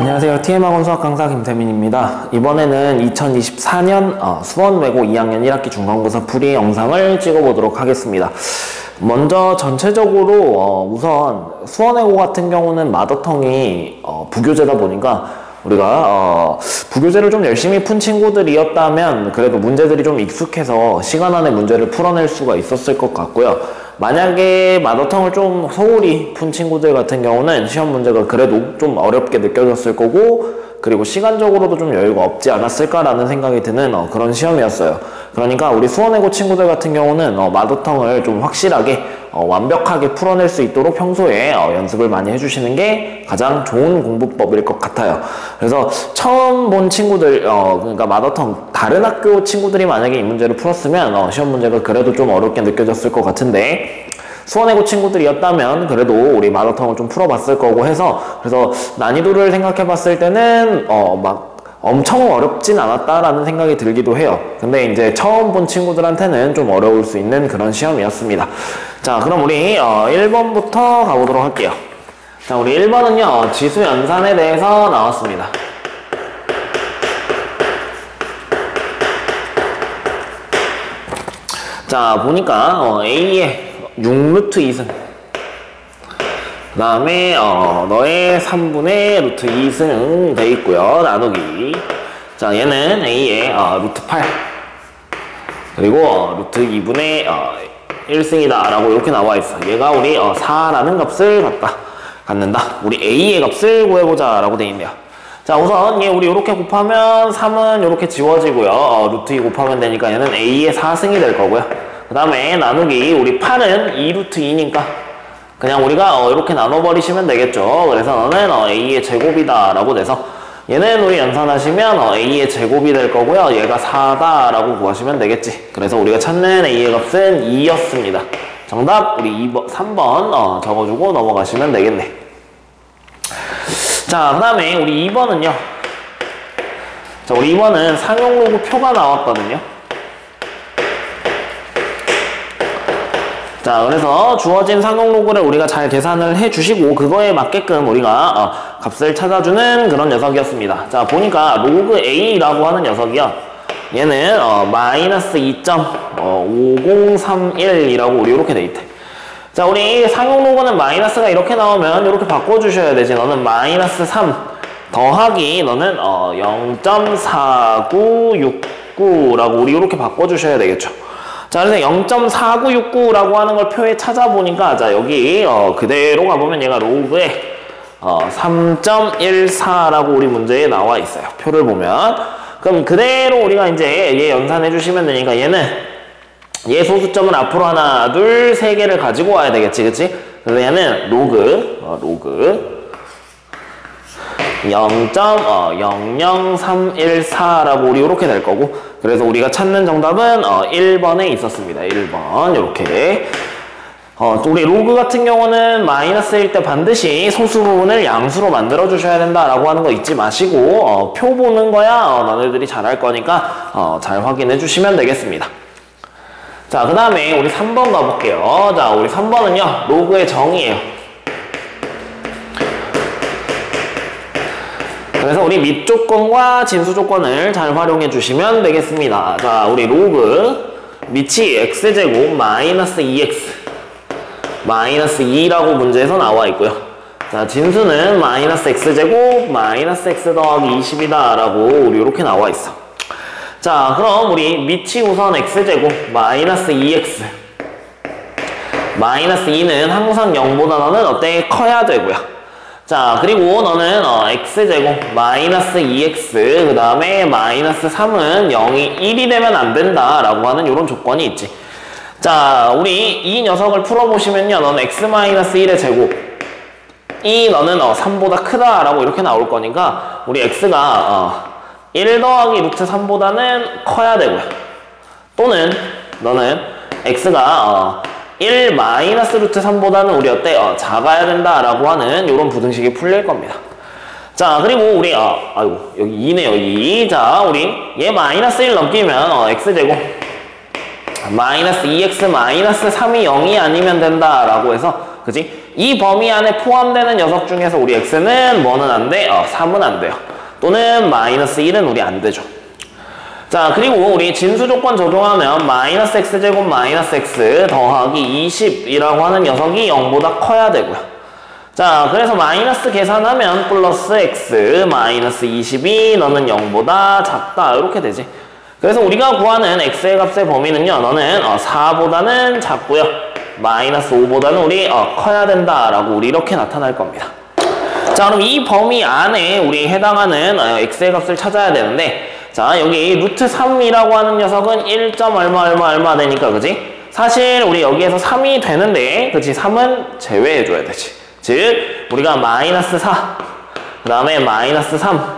안녕하세요. TM학원 수학 강사 김태민입니다. 이번에는 2024년 수원외고 2학년 1학기 중간고사 풀이 영상을 찍어보도록 하겠습니다. 먼저 전체적으로 우선 수원외고 같은 경우는 마더텅이 부교재다 보니까 우리가 부교재를 좀 열심히 푼 친구들이었다면 그래도 문제들이 좀 익숙해서 시간 안에 문제를 풀어낼 수가 있었을 것 같고요. 만약에 마더텅을 좀 소홀히 푼 친구들 같은 경우는 시험 문제가 그래도 좀 어렵게 느껴졌을 거고, 그리고 시간적으로도 좀 여유가 없지 않았을까라는 생각이 드는 그런 시험이었어요. 그러니까 우리 수원외고 친구들 같은 경우는 마더텅을 좀 확실하게 완벽하게 풀어낼 수 있도록 평소에 연습을 많이 해주시는 게 가장 좋은 공부법일 것 같아요. 그래서 처음 본 친구들, 그러니까 마더텅 다른 학교 친구들이 만약에 이 문제를 풀었으면 시험 문제가 그래도 좀 어렵게 느껴졌을 것 같은데, 수원외고 친구들이었다면 그래도 우리 마더텅을 좀 풀어봤을 거고 해서, 그래서 난이도를 생각해봤을 때는 막 엄청 어렵진 않았다라는 생각이 들기도 해요. 근데 이제 처음 본 친구들한테는 좀 어려울 수 있는 그런 시험이었습니다. 자, 그럼 우리 1번부터 가보도록 할게요. 자, 우리 1번은요 지수 연산에 대해서 나왔습니다. 자, 보니까 A의 6루트 2승, 그 다음에 너의 3분의 루트 2승 돼 있고요. 나누기. 자, 얘는 A의 루트 8 그리고 루트 2분의 1승이다 라고 이렇게 나와 있어. 얘가 우리 4라는 값을 갖는다. 우리 A의 값을 구해보자 라고 돼 있네요. 자, 우선 얘 우리 이렇게 곱하면 3은 이렇게 지워지고요. 루트 2 곱하면 되니까 얘는 A의 4승이 될 거고요. 그 다음에 나누기, 우리 8은 2루트 2니까 그냥 우리가 이렇게 나눠버리시면 되겠죠. 그래서 너는 A의 제곱이다 라고 돼서 얘는 우리 연산하시면 A의 제곱이 될 거고요. 얘가 4다 라고 구하시면 되겠지. 그래서 우리가 찾는 A의 값은 2였습니다. 정답 우리 3번 적어주고 넘어가시면 되겠네. 자, 그 다음에 우리 2번은요. 자, 우리 2번은 상용로그 표가 나왔거든요. 자, 그래서 주어진 상용로그를 우리가 잘 계산을 해주시고 그거에 맞게끔 우리가 값을 찾아주는 그런 녀석이었습니다. 자, 보니까 로그 A라고 하는 녀석이요. 얘는 마이너스 2.5031이라고 우리 이렇게 돼 있대. 자, 우리 상용로그는 마이너스가 이렇게 나오면 이렇게 바꿔주셔야 되지. 너는 마이너스 3 더하기 너는 0.4969라고 우리 이렇게 바꿔주셔야 되겠죠. 자, 그래서 0.4969라고 하는 걸 표에 찾아보니까, 자, 여기 그대로 가보면 얘가 로그에 3.14라고 우리 문제에 나와 있어요. 표를 보면. 그럼 그대로 우리가 이제 얘 연산해 주시면 되니까 얘는 얘 소수점을 앞으로 하나, 둘, 세 개를 가지고 와야 되겠지, 그치? 그래서 얘는 로그 0.00314라고 우리 이렇게 될 거고, 그래서 우리가 찾는 정답은 1번에 있었습니다. 1번 이렇게. 우리 로그 같은 경우는 마이너스일 때 반드시 소수 부분을 양수로 만들어 주셔야 된다라고 하는 거 잊지 마시고 표 보는 거야 너네들이 잘할 거니까 잘 확인해 주시면 되겠습니다. 자, 그 다음에 우리 3번 가볼게요. 자, 우리 3번은요 로그의 정의예요. 그래서 우리 밑 조건과 진수 조건을 잘 활용해 주시면 되겠습니다. 자, 우리 로그 밑이 x제곱 마이너스 2x 마이너스 2라고 문제에서 나와 있고요. 자, 진수는 마이너스 x제곱 마이너스 x 더하기 20이다 라고 우리 이렇게 나와 있어. 자, 그럼 우리 밑이 우선 x제곱 마이너스 2x 마이너스 2는 항상 0보다 너는 어때? 커야 되고요. 자, 그리고 너는 x제곱 마이너스 2x 그 다음에 마이너스 3은 0이 1이 되면 안 된다 라고 하는 이런 조건이 있지. 자, 우리 이 녀석을 풀어보시면요, 너는 x 마이너스 1의 제곱 이 너는 3보다 크다 라고 이렇게 나올 거니까 우리 x가 1 더하기 루트 3보다는 커야 되고요. 또는 너는 x가 1 마이너스 루트 3보다는 우리 어때? 작아야 된다라고 하는 이런 부등식이 풀릴 겁니다. 자, 그리고 우리 아이고 여기 2네요. 2. 자, 우리 얘 마이너스 1 넘기면 x제곱 마이너스 2x 마이너스 3이 0이 아니면 된다라고 해서 그지? 이 범위 안에 포함되는 녀석 중에서 우리 x는 뭐는 안 돼? 3은 안 돼요. 또는 마이너스 1은 우리 안 되죠. 자, 그리고 우리 진수 조건 적용하면 마이너스 x제곱 마이너스 x 더하기 20이라고 하는 녀석이 0보다 커야 되고요. 자, 그래서 마이너스 계산하면 플러스 x 마이너스 20이 너는 0보다 작다 이렇게 되지. 그래서 우리가 구하는 x의 값의 범위는요, 너는 4보다는 작고요, 마이너스 5보다는 우리 커야 된다라고 우리 이렇게 나타날 겁니다. 자, 그럼 이 범위 안에 우리 해당하는 x의 값을 찾아야 되는데, 자, 여기 루트 3이라고 하는 녀석은 1. 얼마 되니까, 그지? 사실 우리 여기에서 3이 되는데, 그치? 3은 제외해줘야 되지. 즉, 우리가 마이너스 4, 그 다음에 마이너스 3,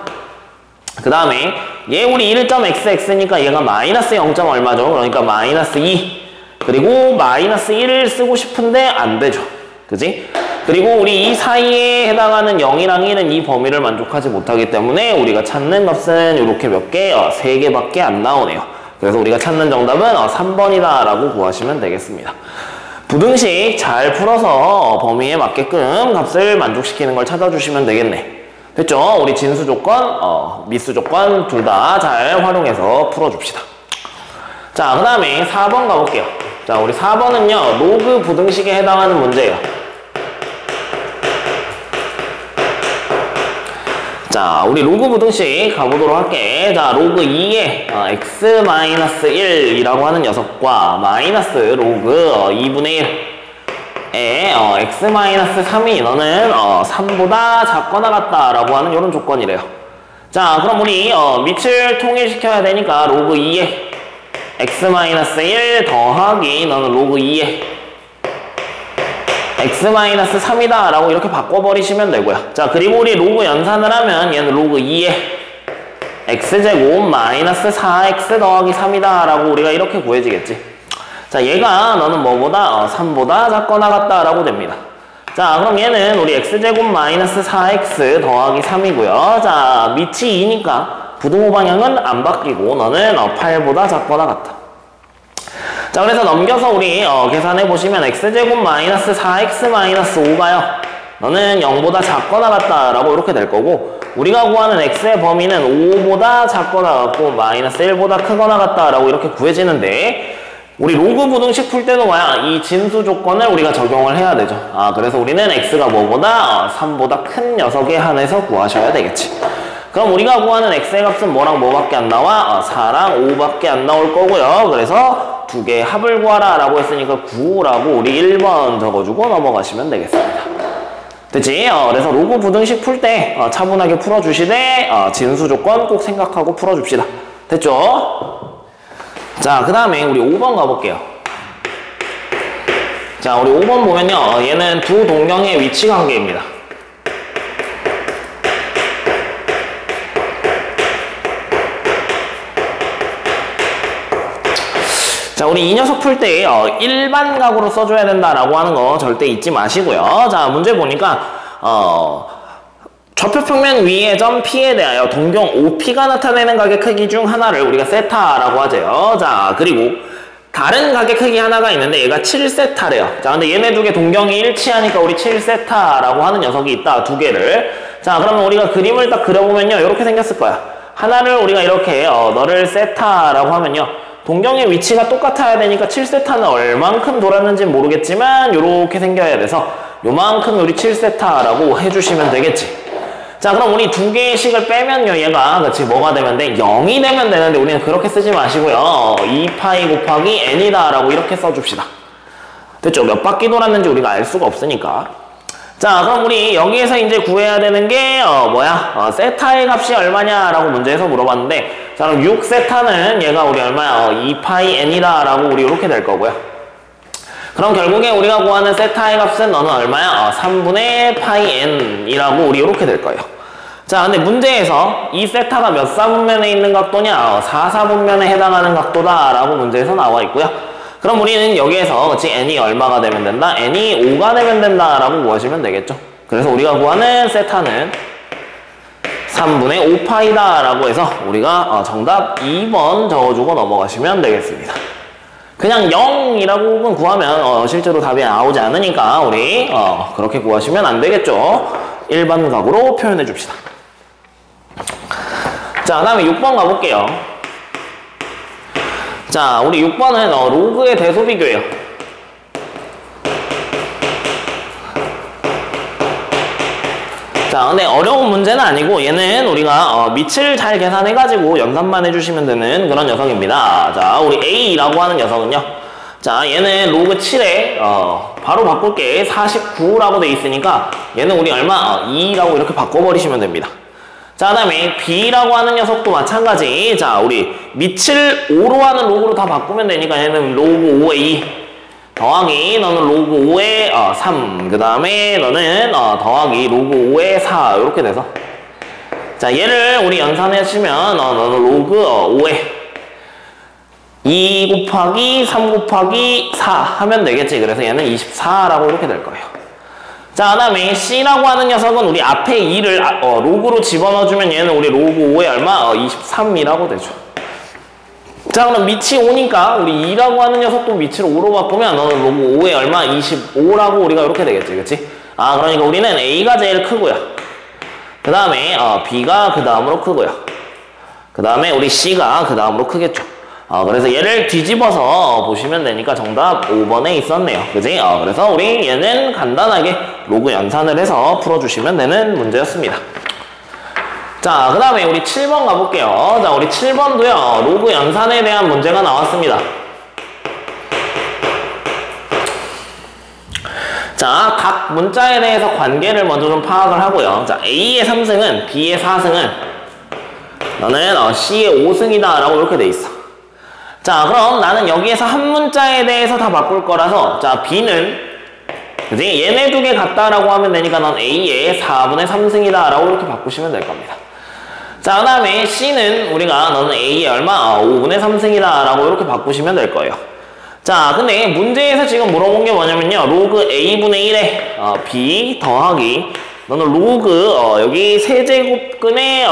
그 다음에 얘 우리 1.xx니까 얘가 마이너스 0. 얼마죠? 그러니까 마이너스 2. 그리고 마이너스 1을 쓰고 싶은데 안 되죠. 그지? 그리고 우리 이 사이에 해당하는 0이랑 1은 이 범위를 만족하지 못하기 때문에 우리가 찾는 값은 이렇게 몇 개? 3개밖에 안 나오네요. 그래서 우리가 찾는 정답은 3번이다 라고 구하시면 되겠습니다. 부등식 잘 풀어서 범위에 맞게끔 값을 만족시키는 걸 찾아주시면 되겠네. 됐죠? 우리 진수 조건, 미수 조건 둘 다 잘 활용해서 풀어줍시다. 자, 그 다음에 4번 가볼게요. 자, 우리 4번은요, 로그 부등식에 해당하는 문제예요. 자, 우리 로그 부등식 가보도록 할게. 자, 로그 2에 x-1이라고 하는 녀석과 마이너스 로그 2분의 1에 x-3이 너는 3보다 작거나 같다라고 하는 이런 조건이래요. 자, 그럼 우리 밑을 통일시켜야 되니까 로그 2에 x-1 더하기 너는 로그 2에 x-3이다 라고 이렇게 바꿔버리시면 되고요. 자, 그리고 우리 로그 연산을 하면 얘는 로그 2에 x제곱 마이너스 4x 더하기 3이다 라고 우리가 이렇게 구해지겠지. 자, 얘가 너는 뭐보다? 3보다 작거나 같다 라고 됩니다. 자, 그럼 얘는 우리 x제곱 마이너스 4x 더하기 3이고요. 자, 밑이 2니까 부등호 방향은 안 바뀌고 너는 8보다 작거나 같다. 자, 그래서 넘겨서 우리 계산해 보시면 x제곱 마이너스 4x 마이너스 5가요, 너는 0보다 작거나 같다 라고 이렇게 될 거고, 우리가 구하는 x의 범위는 5보다 작거나 같고 마이너스 1보다 크거나 같다 라고 이렇게 구해지는데, 우리 로그 부등식 풀 때도 뭐야? 이 진수 조건을 우리가 적용을 해야 되죠. 그래서 우리는 x가 뭐보다? 3보다 큰 녀석에 한해서 구하셔야 되겠지. 그럼 우리가 구하는 x의 값은 뭐랑 뭐밖에 안 나와? 4랑 5밖에 안 나올 거고요. 그래서 두 개의 합을 구하라 라고 했으니까 9라고 우리 1번 적어주고 넘어가시면 되겠습니다. 됐지? 그래서 로그 부등식 풀 때 차분하게 풀어주시되 진수 조건 꼭 생각하고 풀어줍시다. 됐죠? 자, 그 다음에 우리 5번 가볼게요. 자, 우리 5번 보면요, 얘는 두 동경의 위치 관계입니다. 자, 우리 이 녀석 풀 때 일반각으로 써줘야 된다라고 하는 거 절대 잊지 마시고요. 자, 문제 보니까 좌표평면 위의 점 P에 대하여 동경 OP가 나타내는 각의 크기 중 하나를 우리가 세타라고 하죠. 자, 그리고 다른 각의 크기 하나가 있는데 얘가 7세타래요. 자, 근데 얘네 두 개 동경이 일치하니까 우리 7세타라고 하는 녀석이 있다, 두 개를. 자, 그러면 우리가 그림을 딱 그려보면요, 이렇게 생겼을 거야. 하나를 우리가 이렇게 너를 세타라고 하면요, 동경의 위치가 똑같아야 되니까 7세타는 얼만큼 돌았는지는 모르겠지만 요렇게 생겨야 돼서 요만큼 우리 7세타라고 해주시면 되겠지. 자, 그럼 우리 두 개의 식을 빼면요, 얘가 그치 뭐가 되면 돼? 0이 되면 되는데 우리는 그렇게 쓰지 마시고요, 2파이 곱하기 n이다 라고 이렇게 써줍시다. 됐죠? 몇 바퀴 돌았는지 우리가 알 수가 없으니까. 자, 그럼 우리 여기에서 이제 구해야 되는 게 세타의 값이 얼마냐 라고 문제에서 물어봤는데, 자, 그럼 6세타는 얘가 우리 얼마야? 2파이 n이다 라고 우리 이렇게 될 거고요. 그럼 결국에 우리가 구하는 세타의 값은 너는 얼마야? 3분의 파이 n이라고 우리 이렇게 될 거예요. 자, 근데 문제에서 이 세타가 몇 사분면에 있는 각도냐? 4사분면에 해당하는 각도다 라고 문제에서 나와 있고요. 그럼 우리는 여기에서 그치 n이 얼마가 되면 된다? n이 5가 되면 된다 라고 구하시면 되겠죠. 그래서 우리가 구하는 세타는 3분의 5파이다 라고 해서 우리가 정답 2번 적어주고 넘어가시면 되겠습니다. 그냥 0이라고 구하면 실제로 답이 나오지 않으니까 우리 그렇게 구하시면 안 되겠죠. 일반 각으로 표현해 줍시다. 자, 그 다음에 6번 가볼게요. 자, 우리 6번은 로그의 대소 비교예요. 자, 근데 어려운 문제는 아니고 얘는 우리가 밑을 잘 계산해가지고 연산만 해주시면 되는 그런 녀석입니다. 자, 우리 A라고 하는 녀석은요. 자, 얘는 로그 7에 바로 바꿀게 49라고 돼 있으니까 얘는 우리 얼마? 2라고 이렇게 바꿔버리시면 됩니다. 자, 그 다음에 B라고 하는 녀석도 마찬가지. 자, 우리 밑을 5로 하는 로그로 다 바꾸면 되니까 얘는 로그 5에 2 더하기 너는 로그 5에 3 그 다음에 너는 더하기 로그 5에 4 이렇게 돼서 자, 얘를 우리 연산하시면 너는 로그 5에 2 곱하기 3 곱하기 4 하면 되겠지. 그래서 얘는 24라고 이렇게 될 거예요. 자, 그 다음에 C라고 하는 녀석은 우리 앞에 2를 로그로 집어넣어주면 얘는 우리 로그 5에 얼마? 23이라고 되죠. 자, 그럼 밑이 5니까 우리 2라고 하는 녀석도 밑을 5로 바꾸면 너는 로그 5에 얼마? 25라고 우리가 이렇게 되겠지. 그치? 그러니까 우리는 A가 제일 크고요. 그 다음에 B가 그 다음으로 크고요. 그 다음에 우리 C가 그 다음으로 크겠죠. 그래서 얘를 뒤집어서 보시면 되니까 정답 5번에 있었네요. 그지? 그래서 우리 얘는 간단하게 로그 연산을 해서 풀어주시면 되는 문제였습니다. 자, 그 다음에 우리 7번 가볼게요. 자, 우리 7번도요, 로그 연산에 대한 문제가 나왔습니다. 자, 각 문자에 대해서 관계를 먼저 좀 파악을 하고요. 자, A의 3승은 B의 4승은 너는 C의 5승이다 라고 이렇게 돼 있어. 자, 그럼 나는 여기에서 한 문자에 대해서 다 바꿀 거라서 자, B는 그지? 얘네 두 개 같다라고 하면 되니까 넌 A의 4분의 3승이다 라고 이렇게 바꾸시면 될 겁니다. 자, 그 다음에 C는 우리가 너는 A의 얼마? 5분의 3승이다 라고 이렇게 바꾸시면 될 거예요. 자, 근데 문제에서 지금 물어본 게 뭐냐면요, 로그 A분의 1에 B 더하기 너는 로그 여기 세제곱근에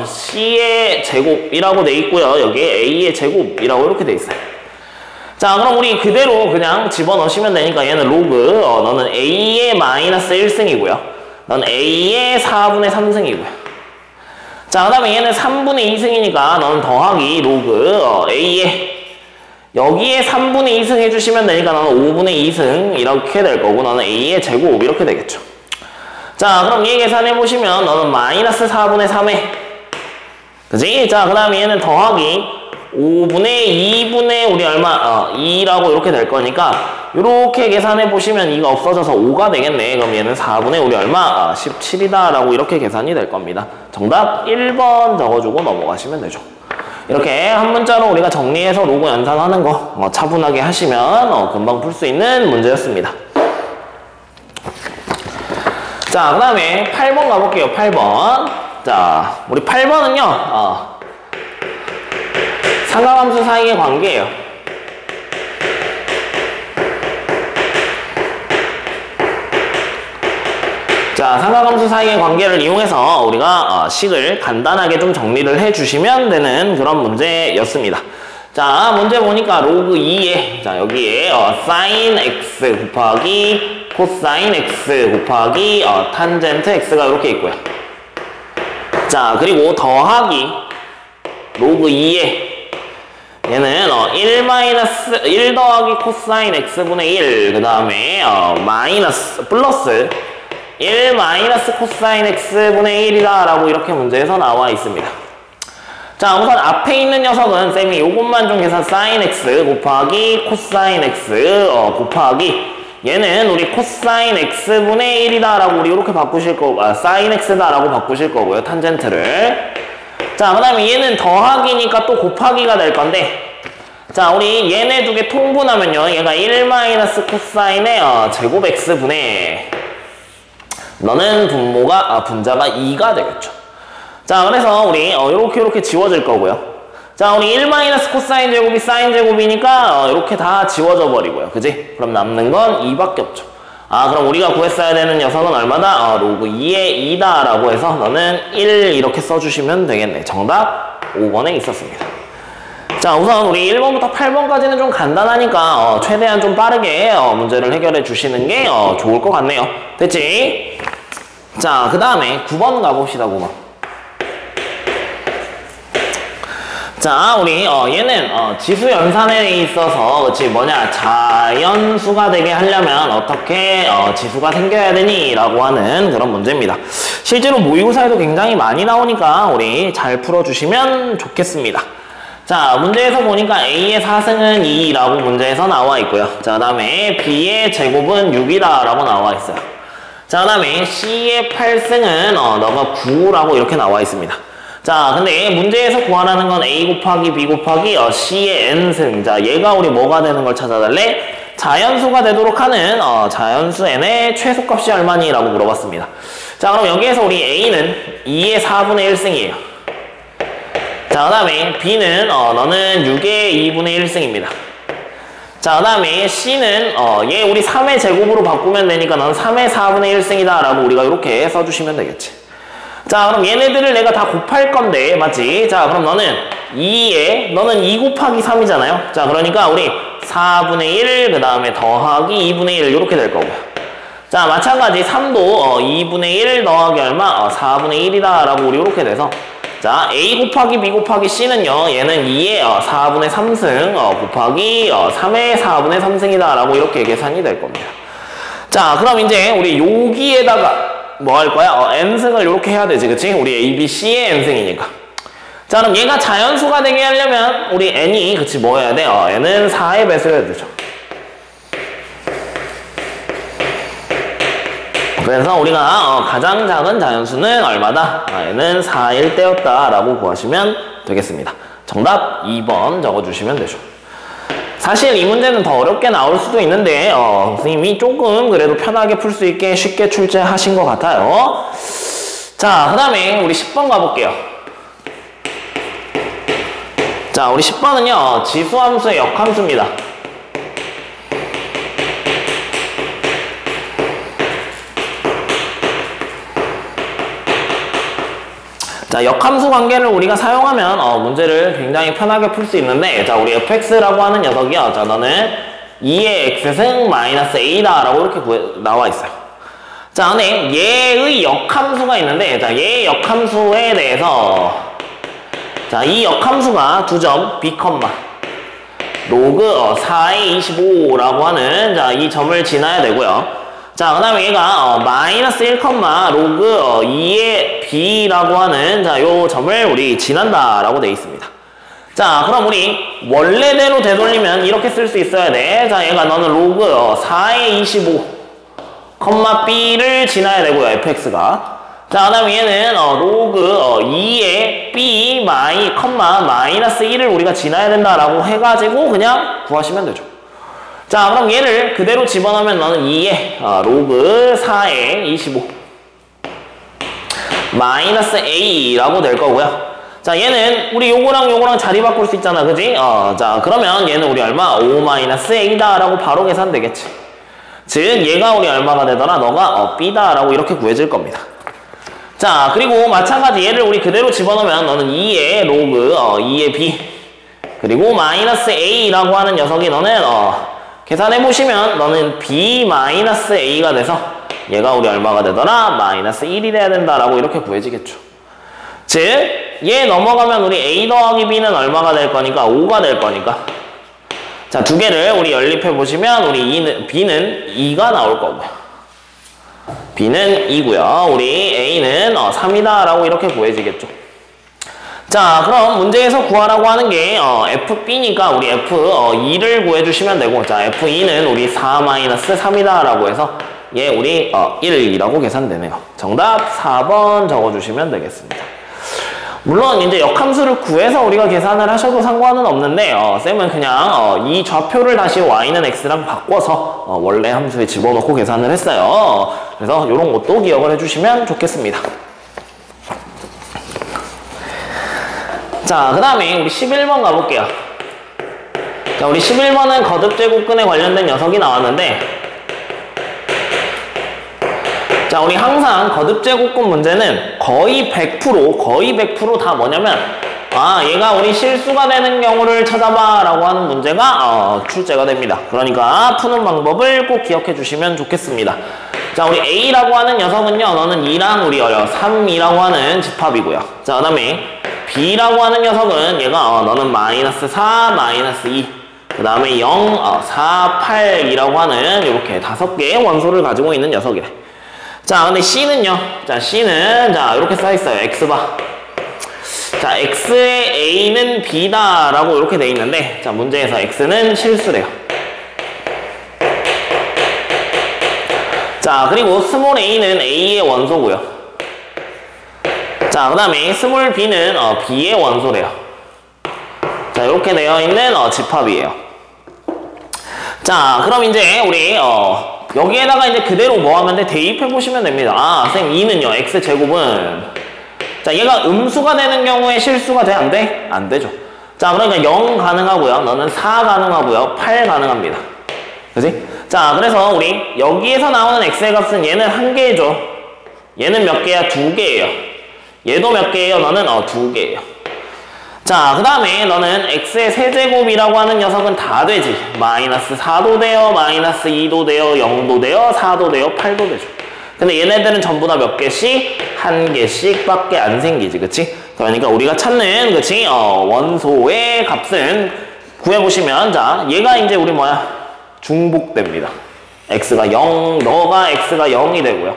C의 제곱이라고 돼 있고요, 여기에 A의 제곱이라고 이렇게 돼 있어요. 자, 그럼 우리 그대로 그냥 집어넣으시면 되니까 얘는 로그 너는 A의 마이너스 1승이고요, 너는 A의 4분의 3승이고요. 자, 그 다음에 얘는 3분의 2승이니까 너는 더하기 로그 A의 여기에 3분의 2승 해주시면 되니까 너는 5분의 2승 이렇게 될 거고 너는 A의 제곱 이렇게 되겠죠. 자, 그럼 얘 계산해보시면 너는 마이너스 4분의 3에 그지? 자, 그 다음에 얘는 더하기 5분의 2분의 우리 얼마? 2라고 이렇게 될 거니까 이렇게 계산해보시면 2가 없어져서 5가 되겠네. 그럼 얘는 4분의 우리 얼마? 17이다 라고 이렇게 계산이 될 겁니다. 정답 1번 적어주고 넘어가시면 되죠. 이렇게 한 문자로 우리가 정리해서 로그 연산하는 거 차분하게 하시면 금방 풀 수 있는 문제였습니다. 자, 그 다음에 8번 가볼게요. 8번. 자, 우리 8번은요 상하함수 사이의 관계예요. 자, 삼각함수 사이의 관계를 이용해서 우리가 식을 간단하게 좀 정리를 해주시면 되는 그런 문제였습니다. 자, 문제 보니까 로그 2에 자, 여기에 sin x 곱하기 코사인 x 곱하기 탄젠트 x가 이렇게 있고요. 자, 그리고 더하기 로그 2에 얘는 1 더하기 코사인 x분의 1 그 다음에 마이너스 플러스 1 마이너스 코사인 x분의 1이다 라고 이렇게 문제에서 나와 있습니다. 자, 우선 앞에 있는 녀석은 쌤이 요것만 좀 계산 sin x 곱하기 코사인 x 곱하기 얘는 우리 코사인 x분의 1이다 라고 우리 이렇게 바꾸실 거고 sin x다 라고 바꾸실 거고요, 탄젠트를. 자, 그 다음에 얘는 더하기니까 또 곱하기가 될 건데 자, 우리 얘네 두 개 통분하면요 얘가 1 마이너스 코사인의 제곱 x분의 너는 분자가 2가 되겠죠. 자, 그래서 우리 이렇게 지워질 거고요. 자, 우리 1 마이너스 코사인 제곱이 사인 제곱이니까 이렇게 다 지워져 버리고요. 그지? 그럼 남는 건 2밖에 없죠. 그럼 우리가 구했어야 되는 녀석은 얼마다? 로그 2의 2다 라고 해서 너는 1 이렇게 써주시면 되겠네. 정답 5번에 있었습니다. 자, 우선 우리 1번부터 8번까지는 좀 간단하니까 최대한 좀 빠르게 문제를 해결해 주시는 게 좋을 것 같네요. 됐지? 자, 그 다음에 9번 가봅시다. 9번. 자, 우리 얘는 지수 연산에 있어서 그치 뭐냐 자연수가 되게 하려면 어떻게 지수가 생겨야 되니? 라고 하는 그런 문제입니다. 실제로 모의고사에도 굉장히 많이 나오니까 우리 잘 풀어주시면 좋겠습니다. 자, 문제에서 보니까 A의 4승은 2라고 문제에서 나와 있고요. 자, 그 다음에 B의 제곱은 6이다 라고 나와 있어요. 자, 그 다음에 C의 8승은 너가 9라고 이렇게 나와 있습니다. 자, 근데 문제에서 구하라는 건 A 곱하기 B 곱하기 C의 N승. 자, 얘가 우리 뭐가 되는 걸 찾아달래? 자연수가 되도록 하는 자연수 N의 최소값이 얼마니? 라고 물어봤습니다. 자, 그럼 여기에서 우리 A는 2의 4분의 1승이에요. 자, 그 다음에 B는 너는 6의 2분의 1승입니다. 자, 그 다음에 C는 얘 우리 3의 제곱으로 바꾸면 되니까 너는 3의 4분의 1승이다 라고 우리가 이렇게 써주시면 되겠지. 자, 그럼 얘네들을 내가 다 곱할 건데 맞지? 자, 그럼 너는 2에 너는 2 곱하기 3이잖아요. 자, 그러니까 우리 4분의 1 그 다음에 더하기 2분의 1 이렇게 될 거고요. 자, 마찬가지 3도 2분의 1 더하기 얼마? 4분의 1이다 라고 우리 이렇게 돼서 자, A 곱하기 B 곱하기 C는요 얘는 2의 4분의 3승 곱하기 3의 4분의 3승이다 라고 이렇게 계산이 될 겁니다. 자, 그럼 이제 우리 여기에다가 뭐 할 거야? n승을 이렇게 해야 되지, 그치? 우리 a, b, c의 n승이니까. 자, 그럼 얘가 자연수가 되게 하려면 우리 n이, 그치, 뭐 해야 돼? n은 4의 배수를 해야 되죠. 그래서 우리가 가장 작은 자연수는 얼마다? n은 4일 때였다 라고 구하시면 되겠습니다. 정답 2번 적어주시면 되죠. 사실 이 문제는 더 어렵게 나올 수도 있는데 선생님이 조금 그래도 편하게 풀 수 있게 쉽게 출제하신 것 같아요. 자, 그 다음에 우리 10번 가볼게요. 자, 우리 10번은요 지수함수의 역함수입니다. 자, 역함수 관계를 우리가 사용하면 문제를 굉장히 편하게 풀 수 있는데, 자, 우리 fx라고 하는 녀석이요. 자, 너는 2의 x승 마이너스 a다 라고 이렇게 나와 있어요. 자, 근데 얘의 역함수가 있는데, 자, 얘의 역함수에 대해서 자, 이 역함수가 두 점 b, 로그 4의 25라고 하는 자, 이 점을 지나야 되고요. 자, 그 다음에 얘가 마이너스 1, 로그 2의 b라고 하는 자, 요 점을 우리 지난다 라고 되어 있습니다. 자, 그럼 우리 원래대로 되돌리면 이렇게 쓸 수 있어야 돼. 자, 얘가 너는 로그 4의 25, b를 지나야 되고요, fx가. 자, 그 다음에 얘는 로그 2의 b 마이너스 1을 우리가 지나야 된다라고 해가지고 그냥 구하시면 되죠. 자, 그럼 얘를 그대로 집어넣으면 너는 2의 로그 4의 25 마이너스 a라고 될 거고요. 자, 얘는 우리 요거랑 자리 바꿀 수 있잖아, 그지? 자, 그러면 얘는 우리 얼마? 5 마이너스 a다 라고 바로 계산되겠지. 즉 얘가 우리 얼마가 되더라? 너가 b다 라고 이렇게 구해질 겁니다. 자, 그리고 마찬가지 얘를 우리 그대로 집어넣으면 너는 2의 로그 2의 b 그리고 마이너스 a라고 하는 녀석이 너는 계산해보시면 너는 b 마이너스 a가 돼서 얘가 우리 얼마가 되더라? 마이너스 1이 돼야 된다라고 이렇게 구해지겠죠. 즉, 얘 넘어가면 우리 a 더하기 b는 얼마가 될 거니까? 5가 될 거니까. 자, 두 개를 우리 연립해보시면 우리 b는 2가 나올 거고요. b는 2고요. 우리 a는 3이다 라고 이렇게 구해지겠죠. 자, 그럼 문제에서 구하라고 하는 게 fb니까 우리 f2를 구해주시면 되고, 자, f2는 우리 4-3이다 라고 해서 얘 우리 1이라고 계산되네요. 정답 4번 적어주시면 되겠습니다. 물론 이제 역함수를 구해서 우리가 계산을 하셔도 상관은 없는데 쌤은 그냥 이 좌표를 다시 y는 x랑 바꿔서 원래 함수에 집어넣고 계산을 했어요. 그래서 이런 것도 기억을 해주시면 좋겠습니다. 자, 그 다음에 우리 11번 가볼게요. 자, 우리 11번은 거듭제곱근에 관련된 녀석이 나왔는데, 자, 우리 항상 거듭제곱근 문제는 거의 100% 다 뭐냐면 얘가 우리 실수가 되는 경우를 찾아봐 라고 하는 문제가 출제가 됩니다. 그러니까 푸는 방법을 꼭 기억해 주시면 좋겠습니다. 자, 우리 A라고 하는 녀석은요, 너는 2랑 우리 3이라고 하는 집합이고요. 자, 그 다음에 B라고 하는 녀석은 얘가 너는 마이너스 4, 마이너스 2, 그 다음에 0, 4, 8이라고 하는 이렇게 5개의 원소를 가지고 있는 녀석이래. 자, 근데 C는요, 자, C는 자, 이렇게 써있어요. X바. 자, X의 A는 B다 라고 이렇게 돼 있는데, 자, 문제에서 X는 실수래요. 자, 그리고 스몰 a는 A의 원소고요. 자, 그 다음에 스몰 b는 B의 원소래요. 자, 이렇게 되어 있는 집합이에요. 자, 그럼 이제 우리 여기에다가 이제 그대로 뭐 하면 돼? 대입해 보시면 됩니다. 쌤 2는요, x제곱은 자, 얘가 음수가 되는 경우에 실수가 돼? 안 돼? 안 되죠. 자, 그러니까 0 가능하고요. 너는 4 가능하고요. 8 가능합니다. 그지? 자, 그래서 우리 여기에서 나오는 x의 값은 얘는 1개죠. 얘는 몇 개야? 2개예요. 얘도 몇 개예요? 너는 2개예요. 자, 그 다음에 너는 x의 세제곱이라고 하는 녀석은 다 되지. 마이너스 4도 돼요, 마이너스 2도 돼요, 0도 돼요, 4도 돼요, 8도 되죠. 근데 얘네들은 전부 다 몇 개씩? 1개씩 밖에 안 생기지, 그치? 그러니까 우리가 찾는, 그치? 원소의 값은 구해보시면, 자, 얘가 이제 우리 뭐야? 중복됩니다. x가 0, 너가 x가 0이 되고요.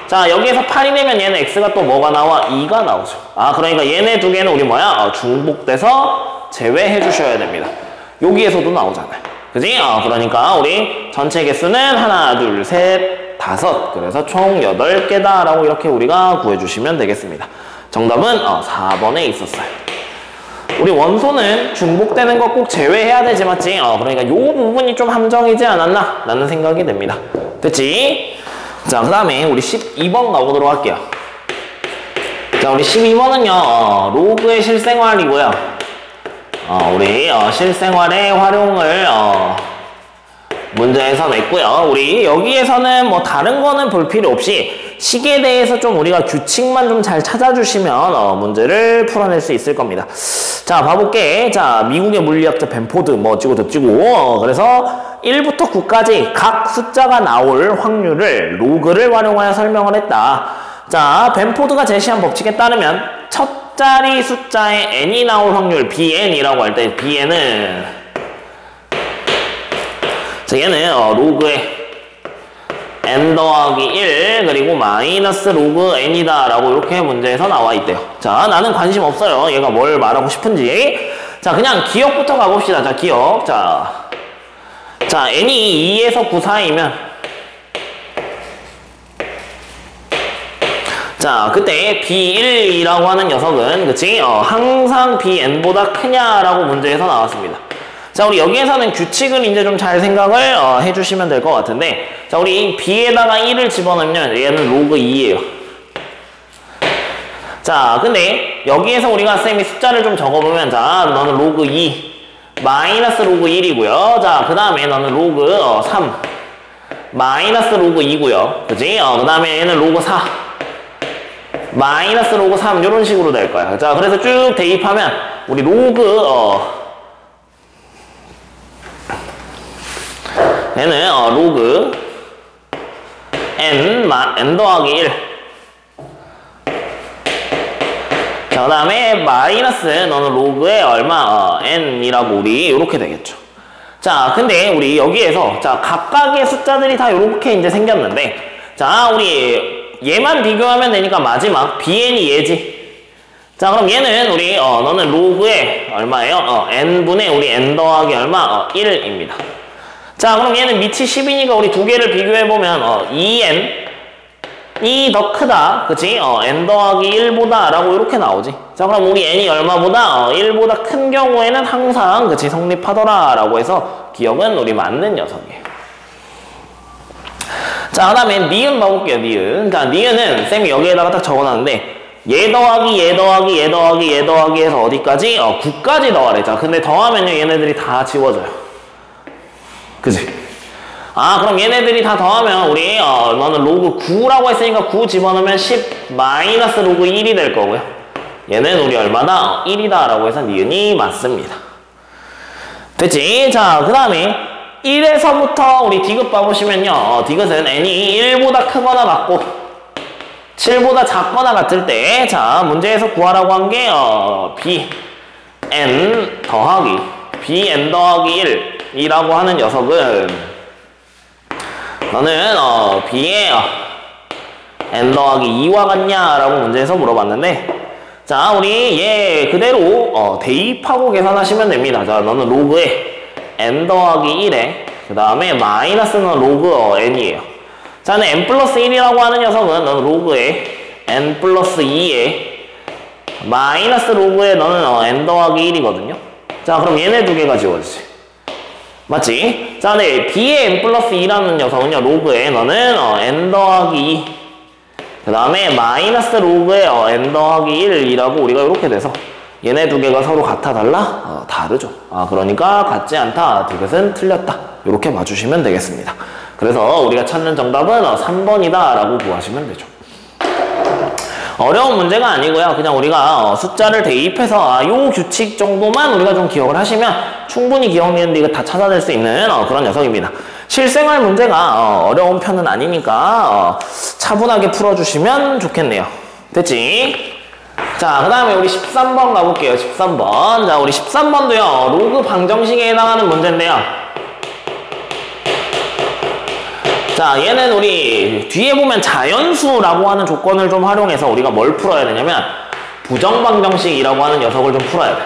자, 여기에서 8이 되면 얘는 x가 또 뭐가 나와? 2가 나오죠. 그러니까 얘네 두 개는 우리 뭐야? 중복돼서 제외해 주셔야 됩니다. 여기에서도 나오잖아요. 그지? 그러니까 우리 전체 개수는 하나, 둘, 셋, 5. 그래서 총 8개다 라고 이렇게 우리가 구해주시면 되겠습니다. 정답은 4번에 있었어요. 우리 원소는 중복되는 거 꼭 제외해야 되지, 맞지? 그러니까 요 부분이 좀 함정이지 않았나? 라는 생각이 듭니다. 됐지? 자, 그 다음에 우리 12번 가보도록 할게요. 자, 우리 12번은요, 로그의 실생활이고요. 우리 실생활의 활용을 문제에서 냈고요. 우리 여기에서는 뭐 다른 거는 볼 필요 없이 식에 대해서 좀 우리가 규칙만 좀 잘 찾아주시면 문제를 풀어낼 수 있을 겁니다. 자, 봐볼게. 자, 미국의 물리학자 벤포드 뭐 어찌고 저찌고 그래서 1부터 9까지 각 숫자가 나올 확률을 로그를 활용하여 설명을 했다. 자, 벤포드가 제시한 법칙에 따르면 첫 자리 숫자에 n이 나올 확률 bn이라고 할 때 bn은 자, 얘는 로그의 n 더하기 1 그리고 마이너스 로그 n이다 라고 이렇게 문제에서 나와 있대요. 자, 나는 관심 없어요. 얘가 뭘 말하고 싶은지. 자, 그냥 기억부터 가봅시다. 자, 기억. 자, n이 2에서 9 사이면 자, 그때 b1이라고 하는 녀석은 그치? 항상 bn보다 크냐라고 문제에서 나왔습니다. 자, 우리 여기에서는 규칙을 이제 좀 잘 생각을 해주시면 될 것 같은데, 자, 우리 b에다가 1을 집어넣으면 얘는 로그 2예요. 자, 근데 여기에서 우리가 쌤이 숫자를 좀 적어보면, 자, 너는 로그 2 마이너스 로그 1이고요. 자, 그 다음에 너는 로그 3 마이너스 로그 2고요. 그치? 그 다음에 얘는 로그 4 마이너스 로그 3 이런 식으로 될 거야. 자, 그래서 쭉 대입하면 우리 로그 얘는 로그 n 더하기 1 자, 그 다음에 마이너스 너는 로그의 얼마 n이라고 우리 이렇게 되겠죠. 자, 근데 우리 여기에서 자, 각각의 숫자들이 다 이렇게 이제 생겼는데, 자, 우리 얘만 비교하면 되니까 마지막 bn이 얘지. 자, 그럼 얘는 우리 너는 로그의 얼마예요? n분의 우리 n 더하기 얼마? 1입니다. 자, 그럼 얘는 밑이 10이니까 우리 두 개를 비교해보면 2n이 더 크다. 그치? n 더하기 1보다 라고 이렇게 나오지. 자, 그럼 우리 n이 얼마보다? 1보다 큰 경우에는 항상 그치? 성립하더라 라고 해서 기억은 우리 맞는 녀석이에요. 자, 그 다음에 니은 봐볼게요. 니은. 자, 니은은 쌤이 여기에다가 딱 적어놨는데 얘 더하기 얘 더하기 얘 더하기 얘 더하기 해서 어디까지? 9까지 더하래. 자, 근데 더하면요 얘네들이 다 지워져요. 그치? 그럼 얘네들이 다 더하면 우리 너는 로그 9라고 했으니까 9 집어넣으면 10 마이너스 로그 1이 될 거고요. 얘는 우리 얼마다? 1이다 라고 해서 니은이 맞습니다. 됐지? 자, 그 다음에 1에서부터 우리 디귿 봐보시면요. 디귿은 n이 1보다 크거나 같고 7보다 작거나 같을 때, 자, 문제에서 구하라고 한 게 bn 더하기 1이라고 하는 녀석은 너는 b의 n 더하기 2와 같냐? 라고 문제에서 물어봤는데, 자, 우리 얘 그대로 대입하고 계산하시면 됩니다. 자, 너는 로그에 n 더하기 1에 그 다음에 마이너스는 로그 n이에요. 자, n 플러스 1이라고 하는 녀석은 너는 로그에 n 플러스 2에 마이너스 로그에 너는 n 더하기 1이거든요. 자, 그럼 얘네 두 개가 지워지지. 맞지? 자, 네, b의 n 플러스 2라는 녀석은요, 로그에 너는 n 더하기 2, 그 다음에 마이너스 로그에 n 더하기 1이라고 우리가 이렇게 돼서 얘네 두 개가 서로 같아 달라? 다르죠. 그러니까 같지 않다. 디귿은 틀렸다. 이렇게 봐주시면 되겠습니다. 그래서 우리가 찾는 정답은 3번이다 라고 구하시면 되죠. 어려운 문제가 아니고요. 그냥 우리가 숫자를 대입해서 요 규칙 정도만 우리가 좀 기억을 하시면 충분히 기억력인데 이거 다 찾아낼 수 있는 그런 녀석입니다. 실생활 문제가 어려운 편은 아니니까 차분하게 풀어주시면 좋겠네요. 됐지? 자, 그 다음에 우리 13번 가볼게요. 13번. 자, 우리 13번도요. 로그 방정식에 해당하는 문제인데요. 자, 얘는 우리 뒤에 보면 자연수라고 하는 조건을 좀 활용해서 우리가 뭘 풀어야 되냐면 부정방정식이라고 하는 녀석을 좀 풀어야 돼.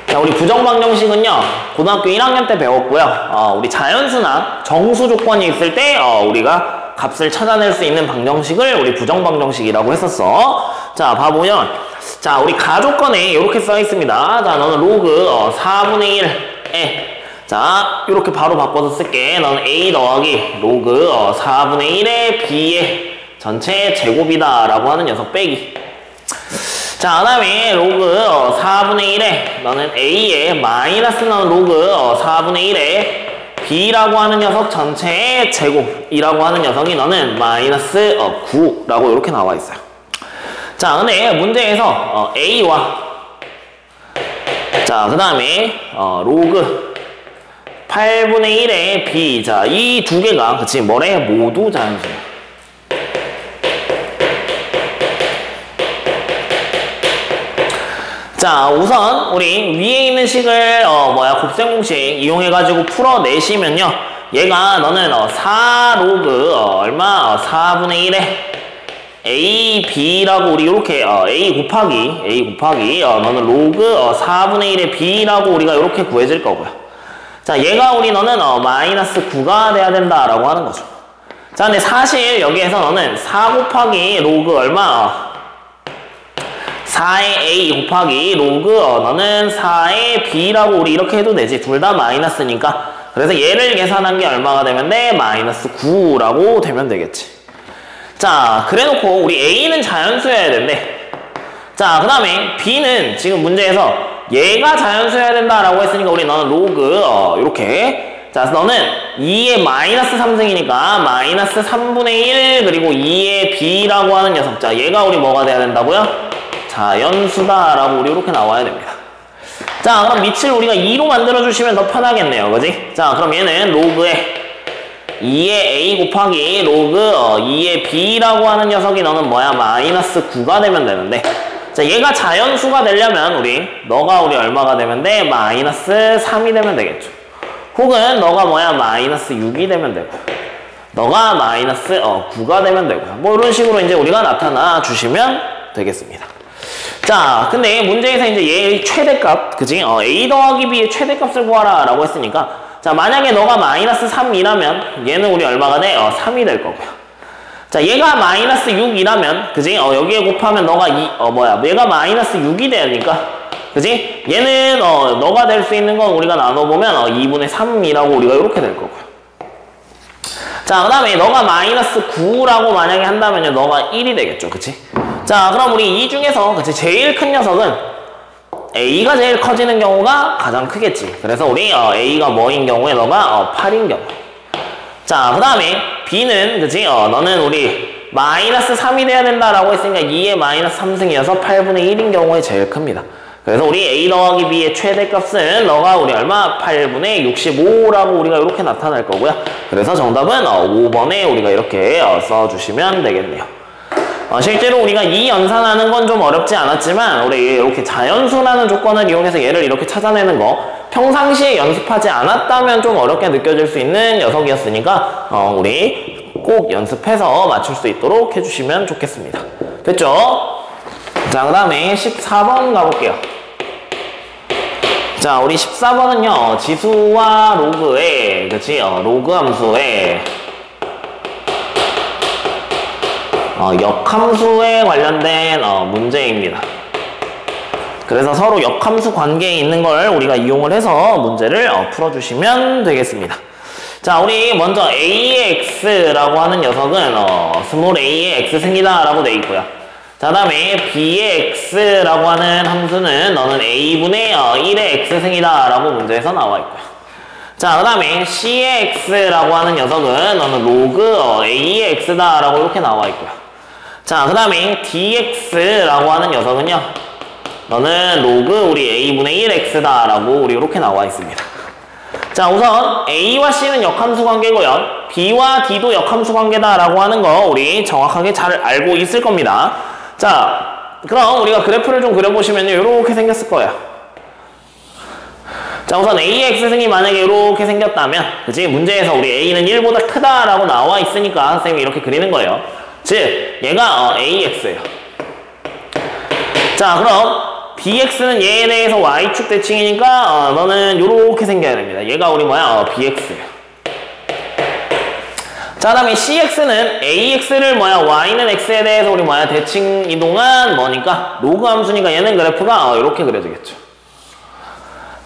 자, 우리 부정방정식은요, 고등학교 1학년 때 배웠고요. 우리 자연수나 정수 조건이 있을 때 우리가 값을 찾아낼 수 있는 방정식을 우리 부정방정식이라고 했었어. 자, 봐보면, 자, 우리 가조건에 이렇게 써 있습니다. 자, 너는 로그 4분의 1에, 자, 이렇게 바로 바꿔서 쓸게. 너는 a 더하기 로그 4분의 1에 b의 전체 제곱이다 라고 하는 녀석 빼기. 자, 그 다음에 로그 4분의 1에 너는 a에 마이너스 너는 로그 4분의 1에 b라고 하는 녀석 전체의 제곱이라고 하는 녀석이 너는 마이너스 9라고 이렇게 나와 있어요. 자, 근데 문제에서 a와 자, 그 다음에 로그 8분의 1의 b. 자, 이 두 개가 그치 뭐래? 모두 자연수야. 자, 우선 우리 위에 있는 식을 곱셈공식 이용해가지고 풀어내시면요, 얘가 너는 4 로그 얼마? 4분의 1에 a, b라고 우리 이렇게 a 곱하기 너는 로그 4분의 1의 b라고 우리가 이렇게 구해질 거고요. 자, 얘가 우리 너는 마이너스 9가 돼야 된다라고 하는 거죠. 자, 근데 사실 여기에서 너는 4 곱하기 로그 얼마? 4의 a 곱하기 로그 너는 4의 b라고 우리 이렇게 해도 되지. 둘 다 마이너스니까. 그래서 얘를 계산한 게 얼마가 되면 돼? 마이너스 9라고 되면 되겠지. 자, 그래놓고 우리 a는 자연수여야 된대. 자, 그 다음에 b는 지금 문제에서 얘가 자연수여야 된다라고 했으니까 우리 너는 로그 이렇게. 자, 너는 2의 마이너스 3승이니까 마이너스 3분의 1 그리고 2의 b라고 하는 녀석. 자, 얘가 우리 뭐가 돼야 된다고요? 자연수다라고 우리 이렇게 나와야 됩니다. 자, 그럼 밑을 우리가 2로 만들어주시면 더 편하겠네요. 그지? 자, 그럼 얘는 로그에 2의 a 곱하기 로그 2의 b라고 하는 녀석이 너는 뭐야? 마이너스 9가 되면 되는데, 자, 얘가 자연수가 되려면 너가 얼마가 되면 돼? 마이너스 3이 되면 되겠죠. 혹은 너가 뭐야? 마이너스 6이 되면 되고, 너가 마이너스 9가 되면 되고요. 뭐 이런 식으로 이제 우리가 나타나 주시면 되겠습니다. 자, 근데 문제에서 이제 얘의 최대값, 그지? a 더하기 b의 최대값을 구하라 라고 했으니까, 자, 만약에 너가 마이너스 3이라면 얘는 우리 얼마가 돼? 3이 될 거고요. 자, 얘가 마이너스 6이라면, 그지? 여기에 곱하면 너가 얘가 마이너스 6이 되니까, 그지? 얘는 너가 될 수 있는 건 우리가 나눠보면 2분의 3이라고 우리가 이렇게 될 거고요. 자, 그 다음에 너가 마이너스 9라고 만약에 한다면요, 너가 1이 되겠죠, 그치? 자, 그럼 우리 이 중에서 그치 제일 큰 녀석은 a가 제일 커지는 경우가 가장 크겠지. 그래서 우리 a가 뭐인 경우에 너가 8인 경우. 자, 그 다음에 b는 그치 너는 우리 마이너스 3이 돼야 된다라고 했으니까 2의 마이너스 3승이어서 8분의 1인 경우에 제일 큽니다. 그래서 우리 A 더하기 B의 최대값은 너가 우리 얼마? 8분의 65라고 우리가 이렇게 나타날 거고요. 그래서 정답은 5번에 우리가 이렇게 써주시면 되겠네요. 실제로 우리가 이 연산하는 건 좀 어렵지 않았지만 우리 이렇게 자연수라는 조건을 이용해서 얘를 이렇게 찾아내는 거 평상시에 연습하지 않았다면 좀 어렵게 느껴질 수 있는 녀석이었으니까 우리 꼭 연습해서 맞출 수 있도록 해주시면 좋겠습니다. 됐죠? 자, 그 다음에 14번 가볼게요. 자, 우리 14번은요, 지수와 로그의, 그치? 로그 함수의, 역함수에 관련된, 문제입니다. 그래서 서로 역함수 관계에 있는 걸 우리가 이용을 해서 문제를, 풀어주시면 되겠습니다. 자, 우리 먼저 AX라고 하는 녀석은, 스몰 a의 x승이다 라고 돼 있고요. 자, 다음에 b의 x라고 하는 함수는 너는 a분의 1의 x승이다 라고 문제에서 나와 있고요. 자, 그 다음에 c의 x라고 하는 녀석은 너는 로그 a의 x다 라고 이렇게 나와 있고요. 자, 그 다음에 dx라고 하는 녀석은요, 너는 로그 우리 a분의 1x다 라고 우리 이렇게 나와 있습니다. 자, 우선 a와 c는 역함수 관계고요, b와 d도 역함수 관계다 라고 하는 거 우리 정확하게 잘 알고 있을 겁니다. 자, 그럼 우리가 그래프를 좀 그려보시면요, 이렇게 생겼을 거예요. 자, 우선 a의 x승이 만약에 이렇게 생겼다면, 그치? 문제에서 우리 a는 1보다 크다라고 나와 있으니까 선생님이 이렇게 그리는 거예요. 즉, 얘가 ax예요. 자, 그럼 bx는 얘에 대해서 y축 대칭이니까 너는 이렇게 생겨야 됩니다. 얘가 우리 뭐야? bx예요. 자, 다음에 cx는 ax를 뭐야? y는 x에 대해서 우리 뭐야? 대칭 이동한 뭐니까? 로그 함수니까 얘는 그래프가 이렇게 그려지겠죠.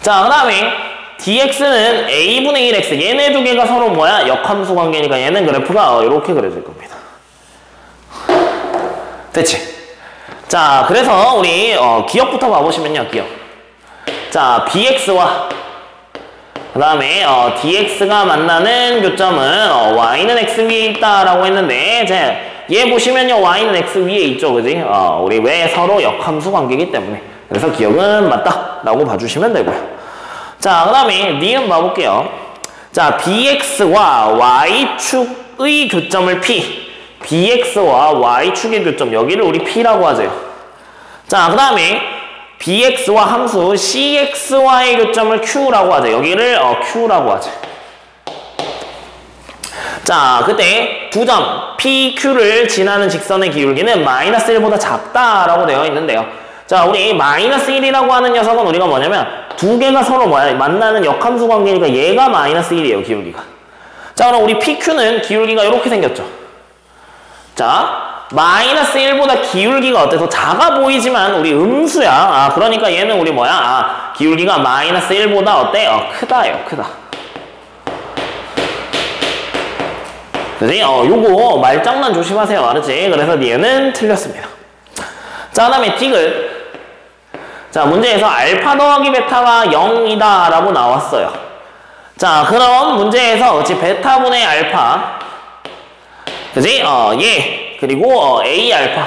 자, 그 다음에 dx는 a분의 1x, 얘네 두 개가 서로 뭐야? 역함수 관계니까 얘는 그래프가 이렇게 그려질 겁니다. 됐지? 자, 그래서 우리 기억부터 봐보시면요, 기억. 자, bx와 그 다음에 dx가 만나는 교점은 y는 x 위에 있다라고 했는데, 얘 보시면요, y는 x 위에 있죠, 그지? 우리 왜 서로 역함수 관계이기 때문에. 그래서 기억은 맞다 라고 봐주시면 되고요. 자, 그 다음에 니은 봐볼게요. 자, bx와 y축의 교점을 p, bx와 y축의 교점, 여기를 우리 p라고 하죠. 자, 그 다음에 bx와 함수 cx와의 교점을 q라고 하죠. 여기를 q라고 하죠. 자, 그때 두 점 pq를 지나는 직선의 기울기는 마이너스 1보다 작다라고 되어 있는데요. 자, 우리 마이너스 1이라고 하는 녀석은 우리가 뭐냐면 두 개가 서로 뭐야? 만나는 역함수 관계니까 얘가 마이너스 1이에요, 기울기가. 자, 그럼 우리 pq는 기울기가 이렇게 생겼죠. 자, 마이너스 1보다 기울기가 어때? 더 작아 보이지만 우리 음수야. 그러니까 얘는 우리 뭐야? 기울기가 마이너스 1보다 어때? 크다예요, 크다. 그지? 요거 말장난 조심하세요, 알았지? 그래서 얘는 틀렸습니다. 자, 그 다음에 디귿. 자, 문제에서 알파 더하기 베타가 0이다 라고 나왔어요. 자, 그럼 문제에서 그치? 베타분의 알파, 그지? 얘 그리고 A 알파,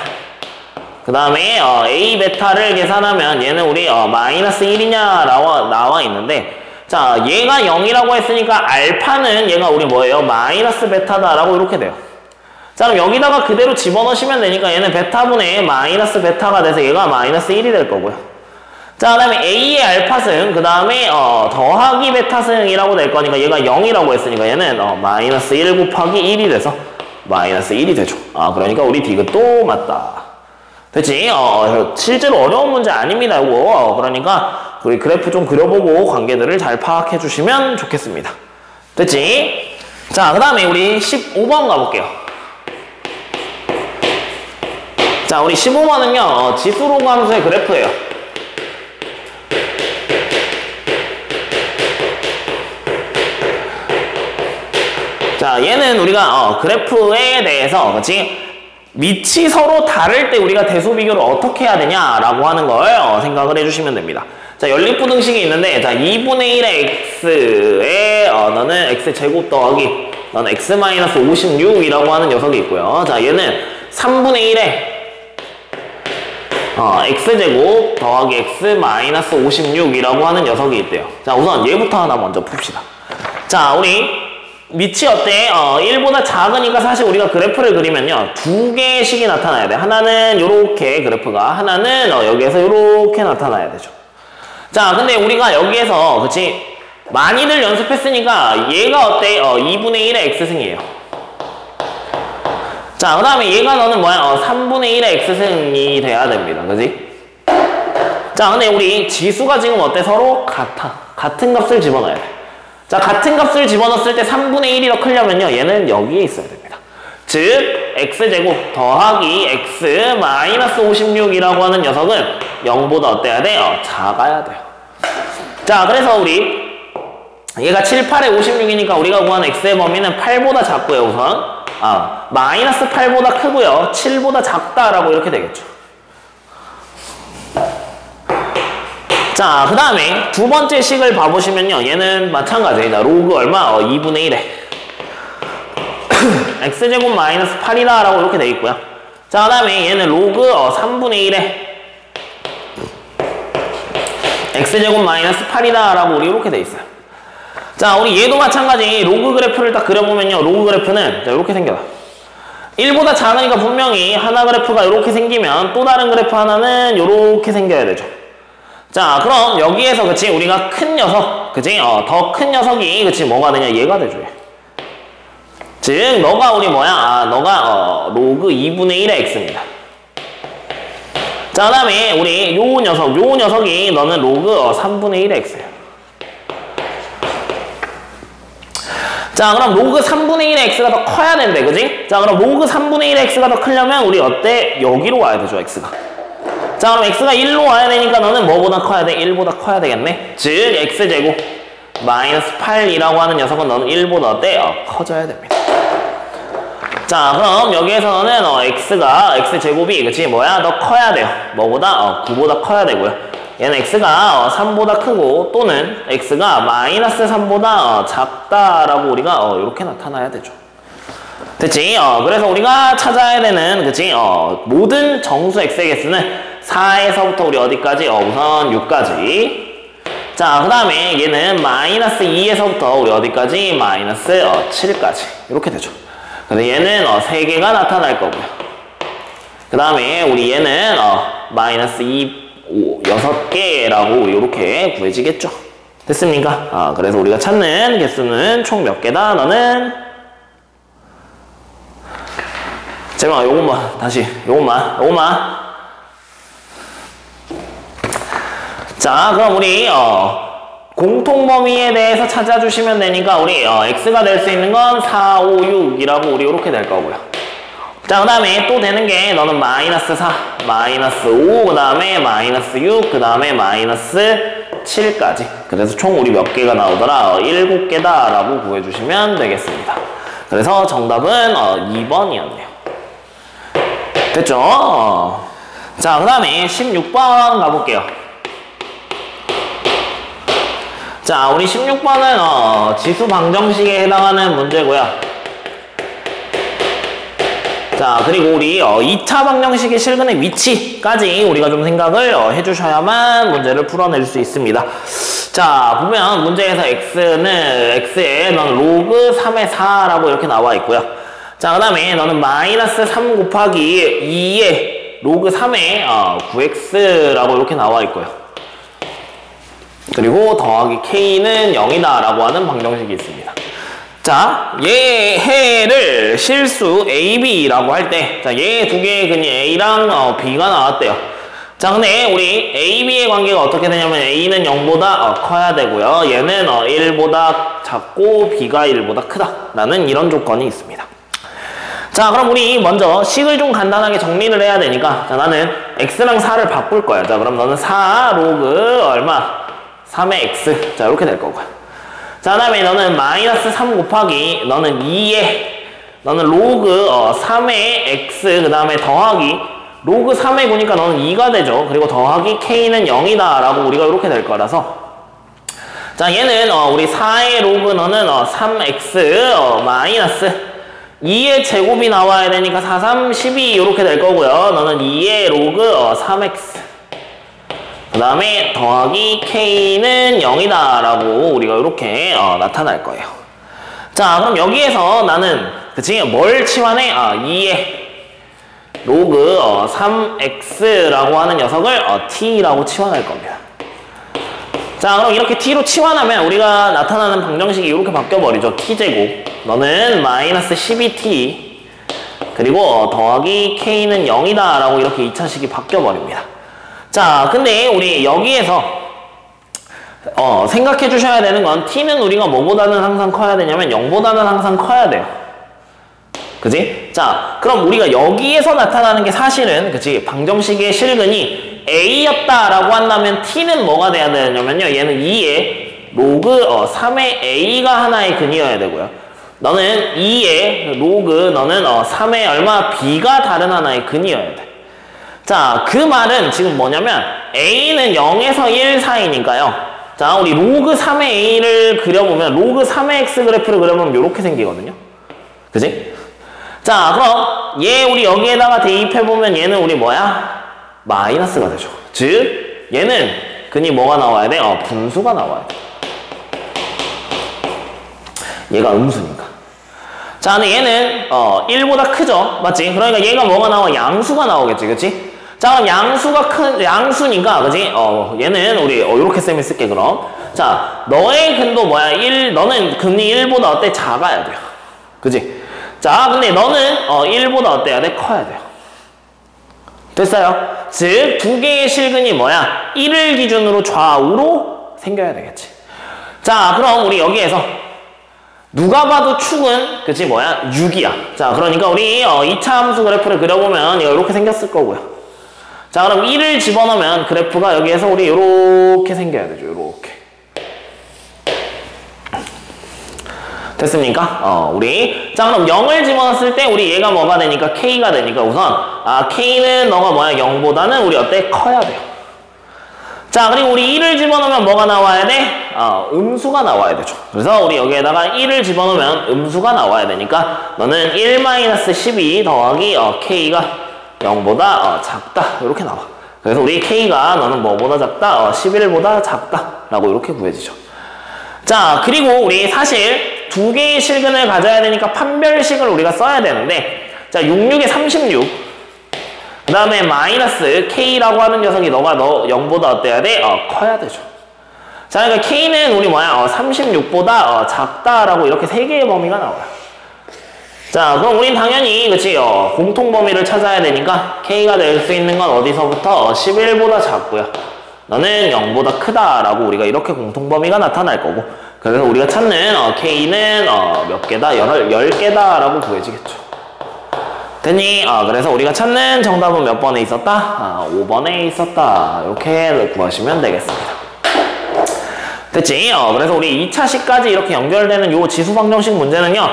그 다음에 A 베타를 계산하면 얘는 우리 마이너스 1이냐 나와 있는데, 자, 얘가 0이라고 했으니까 알파는 얘가 우리 뭐예요? 마이너스 베타다라고 이렇게 돼요. 자, 그럼 여기다가 그대로 집어넣으시면 되니까 얘는 베타분의 마이너스 베타가 돼서 얘가 마이너스 1이 될 거고요. 자, 그 다음에 A의 알파승, 그 다음에 더하기 베타승이라고 될 거니까 얘가 0이라고 했으니까 얘는 마이너스 1 곱하기 1이 돼서 마이너스 1이 되죠. 그러니까 우리 디귿도 맞다. 됐지? 실제로 어려운 문제 아닙니다, 이거. 그러니까 우리 그래프 좀 그려보고 관계들을 잘 파악해 주시면 좋겠습니다. 됐지? 자, 그 다음에 우리 15번 가볼게요. 자, 우리 15번은요, 지수로그 함수의 그래프예요. 자, 얘는 우리가 그래프에 대해서, 그치? 밑이 서로 다를 때 우리가 대소 비교를 어떻게 해야 되냐라고 하는 걸 생각을 해주시면 됩니다. 자, 연립부등식이 있는데, 자, 2분의 1의 x에 너는 x제곱 더하기 너는 x-56이라고 하는 녀석이 있고요. 자, 얘는 3분의 1에 x제곱 더하기 x 마이너스 56이라고 하는 녀석이 있대요. 자, 우선 얘부터 하나 먼저 풉시다. 자, 우리 밑이 어때? 1보다 작으니까 사실 우리가 그래프를 그리면요, 두 개의 식이 나타나야 돼. 하나는 요렇게 그래프가, 하나는 여기에서 요렇게 나타나야 되죠. 자, 근데 우리가 여기에서, 그치? 많이들 연습했으니까 얘가 어때? 2분의 1의 x승이에요. 자, 그 다음에 얘가 너는 뭐야? 3분의 1의 x승이 돼야 됩니다. 그지? 자, 근데 우리 지수가 지금 어때? 서로 같아. 같은 값을 집어넣어야 돼. 자, 같은 값을 집어넣었을 때 3분의 1이 더 크려면요, 얘는 여기에 있어야 됩니다. 즉, x제곱 더하기 x 마이너스 56이라고 하는 녀석은 0보다 어때야 돼요? 작아야 돼요. 자, 그래서 우리 얘가 7, 8에 56이니까 우리가 구한 x의 범위는 8보다 작고요, 우선. 마이너스 8보다 크고요, 7보다 작다라고 이렇게 되겠죠. 자, 그 다음에 두 번째 식을 봐보시면요, 얘는 마찬가지입니다. 로그 얼마? 2분의 1에 x제곱 마이너스 8이다 라고 이렇게 돼 있고요. 자, 그 다음에 얘는 로그 3분의 1에 x제곱 마이너스 8이다 라고 우리 이렇게 돼 있어요. 자, 우리 얘도 마찬가지 로그 그래프를 딱 그려보면요, 로그 그래프는 자, 이렇게 생겨요. 1보다 작으니까 분명히 하나 그래프가 이렇게 생기면 또 다른 그래프 하나는 이렇게 생겨야 되죠. 자, 그럼 여기에서 그치, 우리가 큰 녀석, 그치, 더 큰 녀석이 그치, 뭐가 되냐, 얘가 되죠. 얘. 즉, 너가 우리 뭐야, 너가 로그 2분의 1의 x입니다. 자, 그 다음에 우리 요 녀석이 너는 로그 3분의 1의 x예요. 자, 그럼 로그 3분의 1의 x가 더 커야 된대, 그지? 자, 그럼 로그 3분의 1의 x가 더 크려면 우리 어때? 여기로 와야 되죠, x가. 자, 그럼 x가 1로 와야 되니까 너는 뭐보다 커야 돼? 1보다 커야 되겠네? 즉, x제곱 마이너스 8이라고 하는 녀석은 너는 1보다 어때? 커져야 됩니다. 자, 그럼 여기에서 너는 x제곱이, 그치? 뭐야? 더 커야 돼요. 뭐보다? 9보다 커야 되고요. 얘는 x가 3보다 크고 또는 x가 마이너스 3보다 작다라고 우리가 이렇게 나타나야 되죠. 됐지? 그래서 우리가 찾아야 되는, 그치? 모든 정수 x의 개수는 4에서부터 우리 어디까지? 우선 6까지. 자, 그 다음에 얘는 마이너스 2에서부터 우리 어디까지? 마이너스 7까지. 이렇게 되죠. 근데 얘는 3개가 나타날 거고요. 그 다음에 우리 얘는 마이너스 2, 6개라고 이렇게 구해지겠죠. 됐습니까? 그래서 우리가 찾는 개수는 총 몇 개다? 너는 제발 요것만 다시 요것만 자, 그럼 우리 공통 범위에 대해서 찾아주시면 되니까 우리 x가 될 수 있는 건 4, 5, 6이라고 우리 이렇게 될 거고요. 자, 그 다음에 또 되는 게 너는 마이너스 4, 마이너스 5, 그 다음에 마이너스 6, 그 다음에 마이너스 7까지. 그래서 총 우리 몇 개가 나오더라? 7개다 라고 구해주시면 되겠습니다. 그래서 정답은 2번이었네요. 됐죠? 자, 그 다음에 16번 가볼게요. 자, 우리 16번은 지수 방정식에 해당하는 문제고요. 자, 그리고 우리 2차 방정식의 실근의 위치까지 우리가 좀 생각을 해주셔야만 문제를 풀어낼 수 있습니다. 자, 보면 문제에서 x에 너는 로그 3의 4라고 이렇게 나와 있고요. 자, 그 다음에 너는 마이너스 3 곱하기 2의 로그 3의 9x라고 이렇게 나와 있고요. 그리고 더하기 k는 0이다 라고 하는 방정식이 있습니다. 자, 얘 해를 실수 A, B라고 할 때, 자, 얘 두 개의 근이 A랑 B가 나왔대요. 자, 근데 우리 A, B의 관계가 어떻게 되냐면 A는 0보다 커야 되고요. 얘는 1보다 작고 B가 1보다 크다. 라는 이런 조건이 있습니다. 자, 그럼 우리 먼저 식을 좀 간단하게 정리를 해야 되니까, 자, 나는 X랑 4를 바꿀 거야. 자, 그럼 너는 4 로그 얼마? 3의 X. 자, 이렇게 될 거고요. 자, 그 다음에 너는 마이너스 3 곱하기 너는 2에 너는 로그 3의 x 그 다음에 더하기 로그 3의 9니까 너는 2가 되죠. 그리고 더하기 k는 0이다 라고 우리가 이렇게 될 거라서 자, 얘는 우리 4의 로그 너는 3x 마이너스 2의 제곱이 나와야 되니까 4, 3, 12 이렇게 될 거고요. 너는 2의 로그 3x 그 다음에 더하기 k는 0이다 라고 우리가 이렇게 나타날 거예요. 자, 그럼 여기에서 나는 그치 뭘 치환해? 2의 로그 3x라고 하는 녀석을 t라고 치환할 겁니다. 자, 그럼 이렇게 t로 치환하면 우리가 나타나는 방정식이 이렇게 바뀌어버리죠. t제곱 너는 마이너스 12t 그리고 더하기 k는 0이다 라고 이렇게 2차식이 바뀌어버립니다. 자, 근데 우리 여기에서 생각해 주셔야 되는 건 t는 우리가 뭐보다는 항상 커야 되냐면 0보다는 항상 커야 돼요. 그지? 자, 그럼 우리가 여기에서 나타나는 게 사실은 그치 방정식의 실근이 a였다라고 한다면 t는 뭐가 돼야 되냐면요. 얘는 2의 로그 3의 a가 하나의 근이어야 되고요. 너는 2의 로그 너는 3의 얼마 b가 다른 하나의 근이어야 돼. 자, 그 말은 지금 뭐냐면 a는 0에서 1 사이니까요. 자, 우리 로그 3의 a를 그려보면 로그 3의 x 그래프를 그려보면 이렇게 생기거든요. 그지? 자, 그럼 얘 우리 여기에다가 대입해보면 얘는 우리 뭐야? 마이너스가 되죠. 즉 얘는 근이 뭐가 나와야 돼? 분수가 나와야 돼. 얘가 음수니까. 자, 근데 얘는 1보다 크죠? 맞지? 그러니까 얘가 뭐가 나와? 양수가 나오겠지, 그치? 자, 그럼 양수니까, 그치? 얘는 우리 이렇게 셈을 쓸게, 그럼. 자, 너의 근도 뭐야? 너는 근이 1보다 어때? 작아야 돼요. 그치? 자, 근데 너는 1보다 어때야 돼? 커야 돼요. 됐어요? 즉, 두 개의 실근이 뭐야? 1을 기준으로 좌우로 생겨야 되겠지. 자, 그럼 우리 여기에서 누가 봐도 축은 그치 뭐야? 6이야. 자, 그러니까 우리 2차 함수 그래프를 그려보면 이렇게 생겼을 거고요. 자, 그럼 1을 집어넣으면 그래프가 여기에서 우리 이렇게 생겨야 되죠. 이렇게. 됐습니까? 우리 자, 그럼 0을 집어넣었을 때 우리 얘가 뭐가 되니까 k가 되니까 우선 k는 너가 뭐야? 0보다는 우리 어때? 커야 돼요. 자, 그리고 우리 1을 집어넣으면 뭐가 나와야 돼? 음수가 나와야 되죠. 그래서 우리 여기에다가 1을 집어넣으면 음수가 나와야 되니까 너는 1-12 더하기 k가 0보다 작다 이렇게 나와. 그래서 우리 k가 너는 뭐보다 작다? 11보다 작다 라고 이렇게 구해지죠. 자, 그리고 우리 사실 두 개의 실근을 가져야 되니까 판별식을 우리가 써야 되는데 자, 66에 36 그 다음에 마이너스 k라고 하는 녀석이 너가 0보다 어때야 돼? 커야 되죠. 자, 그러니까 k는 우리 뭐야? 36보다 작다라고 이렇게 세 개의 범위가 나와요. 자, 그럼 우린 당연히 그치 공통 범위를 찾아야 되니까 k가 될 수 있는 건 어디서부터? 11보다 작고요. 너는 0보다 크다라고 우리가 이렇게 공통 범위가 나타날 거고 그래서 우리가 찾는 k는 몇 개다? 10개다라고 구해지겠죠. 됐니? 그래서 우리가 찾는 정답은 몇 번에 있었다? 5번에 있었다. 이렇게 구하시면 되겠습니다. 됐지? 그래서 우리 2차식까지 이렇게 연결되는 요 지수 방정식 문제는요.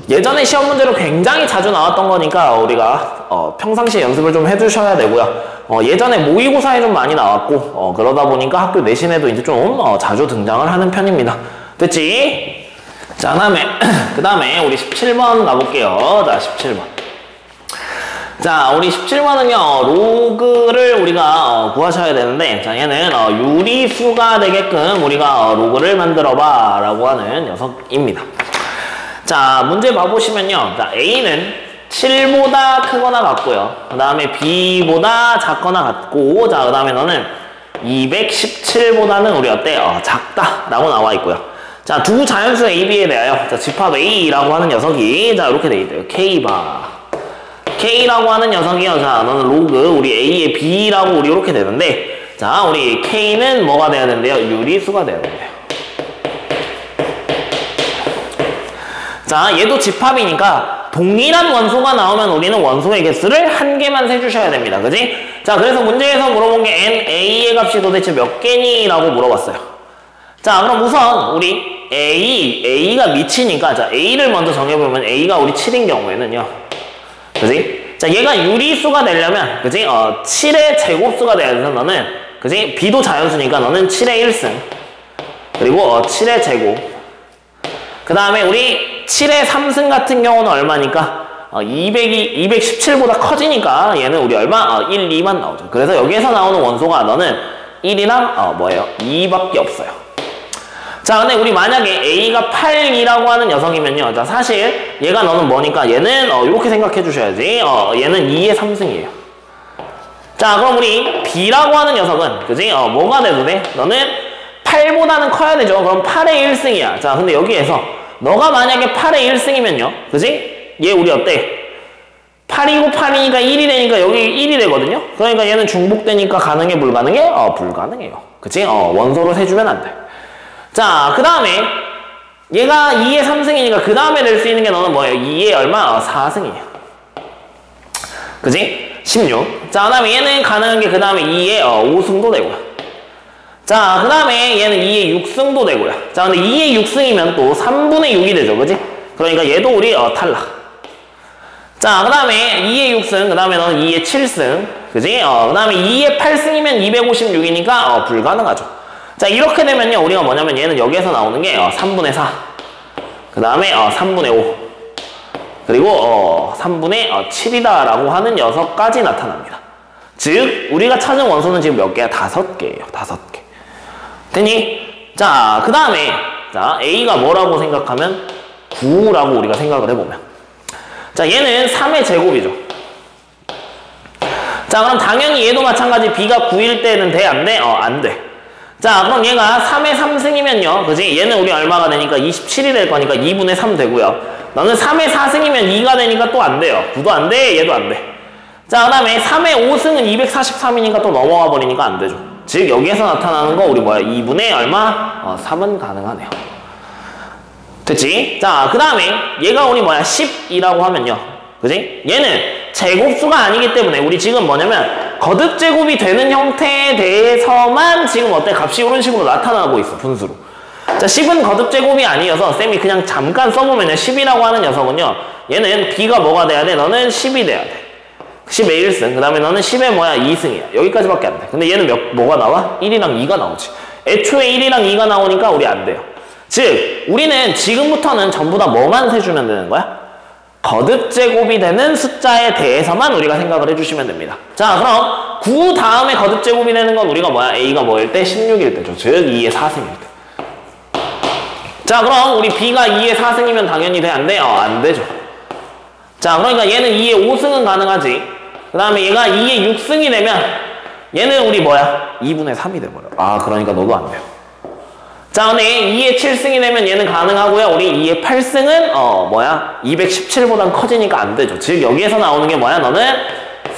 예전에 시험 문제로 굉장히 자주 나왔던 거니까 우리가 평상시에 연습을 좀 해주셔야 되고요. 예전에 모의고사에 좀 많이 나왔고 그러다 보니까 학교 내신에도 이제 좀 자주 등장을 하는 편입니다. 됐지? 자, 그 다음에 우리 17번 가볼게요. 자, 17번. 자, 우리 17번은요, 로그를 우리가 구하셔야 되는데, 자, 얘는 유리수가 되게끔 우리가 로그를 만들어봐 라고 하는 녀석입니다. 자, 문제 봐보시면요, 자, A는 7보다 크거나 같고요. 그 다음에 B보다 작거나 같고, 자, 그 다음에 너는 217보다는 우리 어때? 작다 라고 나와 있고요. 자, 두 자연수 A, B에 대하여, 자, 집합 A라고 하는 녀석이, 자, 이렇게 돼 있대요. K바. K라고 하는 녀석이요. 자, 너는 로그, 우리 A의 B라고 우리 이렇게 되는데, 자, 우리 K는 뭐가 돼야 된대요? 유리수가 돼야 된대요. 자, 얘도 집합이니까 동일한 원소가 나오면 우리는 원소의 개수를 한 개만 세주셔야 됩니다. 그지? 자, 그래서 문제에서 물어본 게 NA의 값이 도대체 몇 개니? 라고 물어봤어요. 자, 그럼 우선 우리 A가 미치니까, 자, A를 먼저 정해보면 A가 우리 7인 경우에는요. 그지? 자, 얘가 유리수가 되려면, 그지? 7의 제곱수가 돼야 돼서 너는, 그지? B도 자연수니까 너는 7의 1승. 그리고 7의 제곱. 그 다음에 우리 7의 3승 같은 경우는 얼마니까? 217보다 커지니까 얘는 우리 얼마? 1, 2만 나오죠. 그래서 여기에서 나오는 원소가 너는 1이랑 뭐예요? 2밖에 없어요. 자, 근데 우리 만약에 A가 8이라고 하는 녀석이면요. 자, 사실 얘가 너는 뭐니까 얘는 이렇게 생각해 주셔야지. 얘는 2의 3승이에요. 자, 그럼 우리 B라고 하는 녀석은 그지? 뭐가 돼도 돼? 너는 8보다는 커야 되죠. 그럼 8의 1승이야. 자, 근데 여기에서 너가 만약에 8의 1승이면요. 그지? 얘 우리 어때? 8이고 8이니까 1이 되니까 여기 1이 되거든요. 그러니까 얘는 중복되니까 가능해 불가능해? 불가능해요. 그치? 원소로 세주면 안 돼. 자, 그 다음에 얘가 2의 3승이니까 그 다음에 낼 수 있는 게 너는 뭐예요? 2의 얼마? 4승이에요. 그치? 16. 자, 그 다음에 얘는 가능한 게 그 다음에 2의 5승도 되고요. 자, 그 다음에 얘는 2의 6승도 되고요. 자, 근데 2의 6승이면 또 3분의 6이 되죠. 그치? 그러니까 얘도 우리 탈락. 자, 그 다음에 2의 6승, 그 다음에 너는 2의 7승, 그지? 그 다음에 2의 8승이면 256이니까 불가능하죠. 자, 이렇게 되면요, 우리가 뭐냐면 얘는 여기에서 나오는 게 3분의 4, 그 다음에 3분의 5, 그리고 3분의 7이다 라고 하는 녀석까지 나타납니다. 즉, 우리가 찾은 원소는 지금 몇 개야? 5개예요. 5개. 됐니? 자, 그 다음에 자, A가 뭐라고 생각하면 9라고 우리가 생각을 해보면, 자, 얘는 3의 제곱이죠. 자, 그럼 당연히 얘도 마찬가지. B가 9일 때는 돼? 안 돼? 안 돼. 자, 그럼 얘가 3의 3승이면요. 그지? 얘는 우리 얼마가 되니까 27이 될 거니까 2분의 3 되고요. 너는 3의 4승이면 2가 되니까 또 안 돼요. 9도 안 돼, 얘도 안 돼. 자, 그 다음에 3의 5승은 243이니까 또 넘어가 버리니까 안 되죠. 즉, 여기에서 나타나는 거 우리 뭐야? 2분의 얼마? 3은 가능하네요. 됐지? 자, 그 다음에 얘가 우리 뭐야? 10이라고 하면요. 그지? 얘는 제곱수가 아니기 때문에 우리 지금 뭐냐면 거듭 제곱이 되는 형태에 대해서만 지금 어때? 값이 이런 식으로 나타나고 있어, 분수로. 자, 10은 거듭 제곱이 아니어서 쌤이 그냥 잠깐 써보면요. 10이라고 하는 녀석은요. 얘는 B가 뭐가 돼야 돼? 너는 10이 돼야 돼. 10의 1승. 그 다음에 너는 10의 뭐야? 2승이야. 여기까지밖에 안 돼. 근데 얘는 뭐가 나와? 1이랑 2가 나오지. 애초에 1이랑 2가 나오니까 우리 안 돼요. 즉, 우리는 지금부터는 전부 다 뭐만 세주면 되는 거야? 거듭 제곱이 되는 숫자에 대해서만 우리가 생각을 해주시면 됩니다. 자, 그럼 9 다음에 거듭 제곱이 되는 건 우리가 뭐야? A가 뭐일 때? 16일 때죠. 즉, 2의 4승일 때. 자, 그럼 우리 B가 2의 4승이면 당연히 돼? 안 돼? 안 되죠. 자, 그러니까 얘는 2의 5승은 가능하지. 그 다음에 얘가 2의 6승이 되면 얘는 우리 뭐야? 2분의 3이 돼버려. 그러니까 너도 안 돼요. 자, 근데 2의 7승이 되면 얘는 가능하고요. 우리 2의 8승은 뭐야? 217보단 커지니까 안 되죠. 즉, 여기에서 나오는 게 뭐야? 너는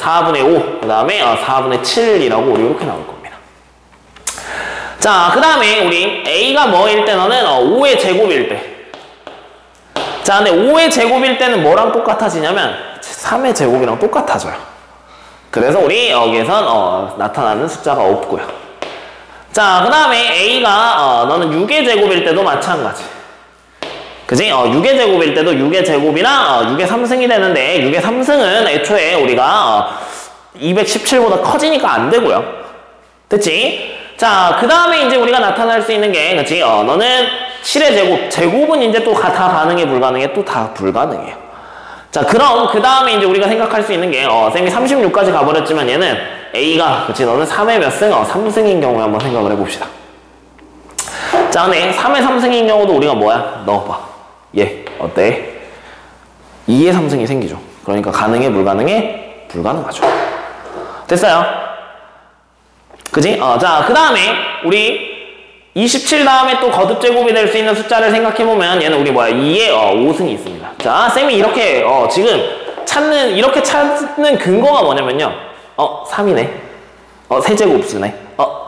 4분의 5, 그 다음에 4분의 7이라고 우리 이렇게 나올 겁니다. 자, 그 다음에 우리 A가 뭐일 때 너는 5의 제곱일 때. 자, 근데 5의 제곱일 때는 뭐랑 똑같아지냐면 3의 제곱이랑 똑같아져요. 그래서 우리 여기에선 나타나는 숫자가 없고요. 자, 그 다음에 A가 너는 6의 제곱일 때도 마찬가지. 그지? 6의 제곱일 때도 6의 제곱이랑 6의 3승이 되는데 6의 3승은 애초에 우리가 217보다 커지니까 안 되고요. 됐지? 자, 그 다음에 이제 우리가 나타날 수 있는 게, 그치? 너는 7의 제곱. 제곱은 이제 또 다 가능해, 불가능해? 또 다 불가능해요. 자, 그럼 그 다음에 이제 우리가 생각할 수 있는 게, 쌤이 36까지 가버렸지만 얘는 A가, 그치? 너는 3의 몇 승? 3승인 경우에 한번 생각을 해봅시다. 자, 근데 3의 3승인 경우도 우리가 뭐야? 넣어봐. 얘, 어때? 2의 3승이 생기죠. 그러니까 가능해, 불가능해? 불가능하죠. 됐어요? 그지? 자, 그 다음에 우리 27 다음에 또 거듭 제곱이 될 수 있는 숫자를 생각해보면 얘는 우리 뭐야? 2의 5승이 있습니다. 자, 쌤이 이렇게 지금 이렇게 찾는 근거가 뭐냐면요. 3이네. 세제곱수네.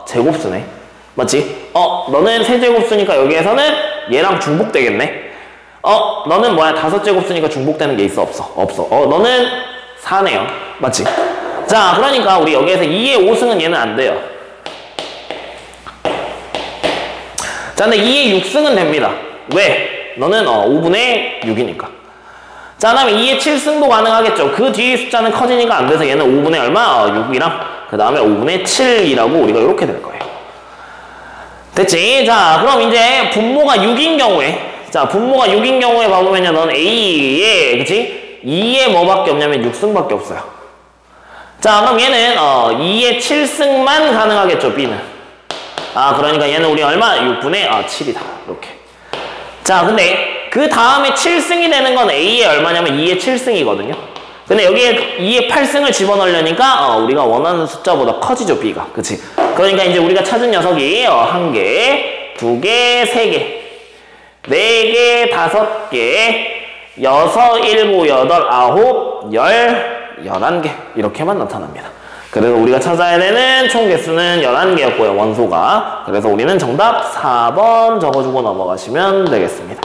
제곱수네. 맞지? 너는 세제곱수니까 여기에서는 얘랑 중복되겠네. 너는 뭐야? 5제곱수니까 중복되는 게 있어? 없어? 없어. 너는 4네요. 맞지? 자, 그러니까 우리 여기에서 2의 5승은 얘는 안 돼요. 자, 근데 2의 6승은 됩니다. 왜? 너는 5분의 6이니까. 자, 그 다음에 2의 7승도 가능하겠죠. 그 뒤에 숫자는 커지니까 안 돼서 얘는 5분의 얼마? 6이랑 그 다음에 5분의 7이라고 우리가 이렇게 될 거예요. 됐지? 자, 그럼 이제 분모가 6인 경우에, 자, 분모가 6인 경우에 봐보면요. 넌 A에, 그치? 2에 뭐밖에 없냐면 6승밖에 없어요. 자, 그럼 얘는 2에 7승만 가능하겠죠, B는. 아, 그러니까 얘는 우리 얼마? 6분의 7이다. 이렇게. 자, 근데 그 다음에 7승이 되는 건 A에 얼마냐면 2에 7승이거든요. 근데 여기에 2에 8승을 집어넣으려니까 우리가 원하는 숫자보다 커지죠, B가. 그치? 그러니까 이제 우리가 찾은 녀석이 1개, 2개, 3개, 4개, 5개, 6, 7, 8, 9, 10, 11개 이렇게만 나타납니다. 그래서 우리가 찾아야 되는 총 개수는 11개였고요, 원소가. 그래서 우리는 정답 4번 적어주고 넘어가시면 되겠습니다.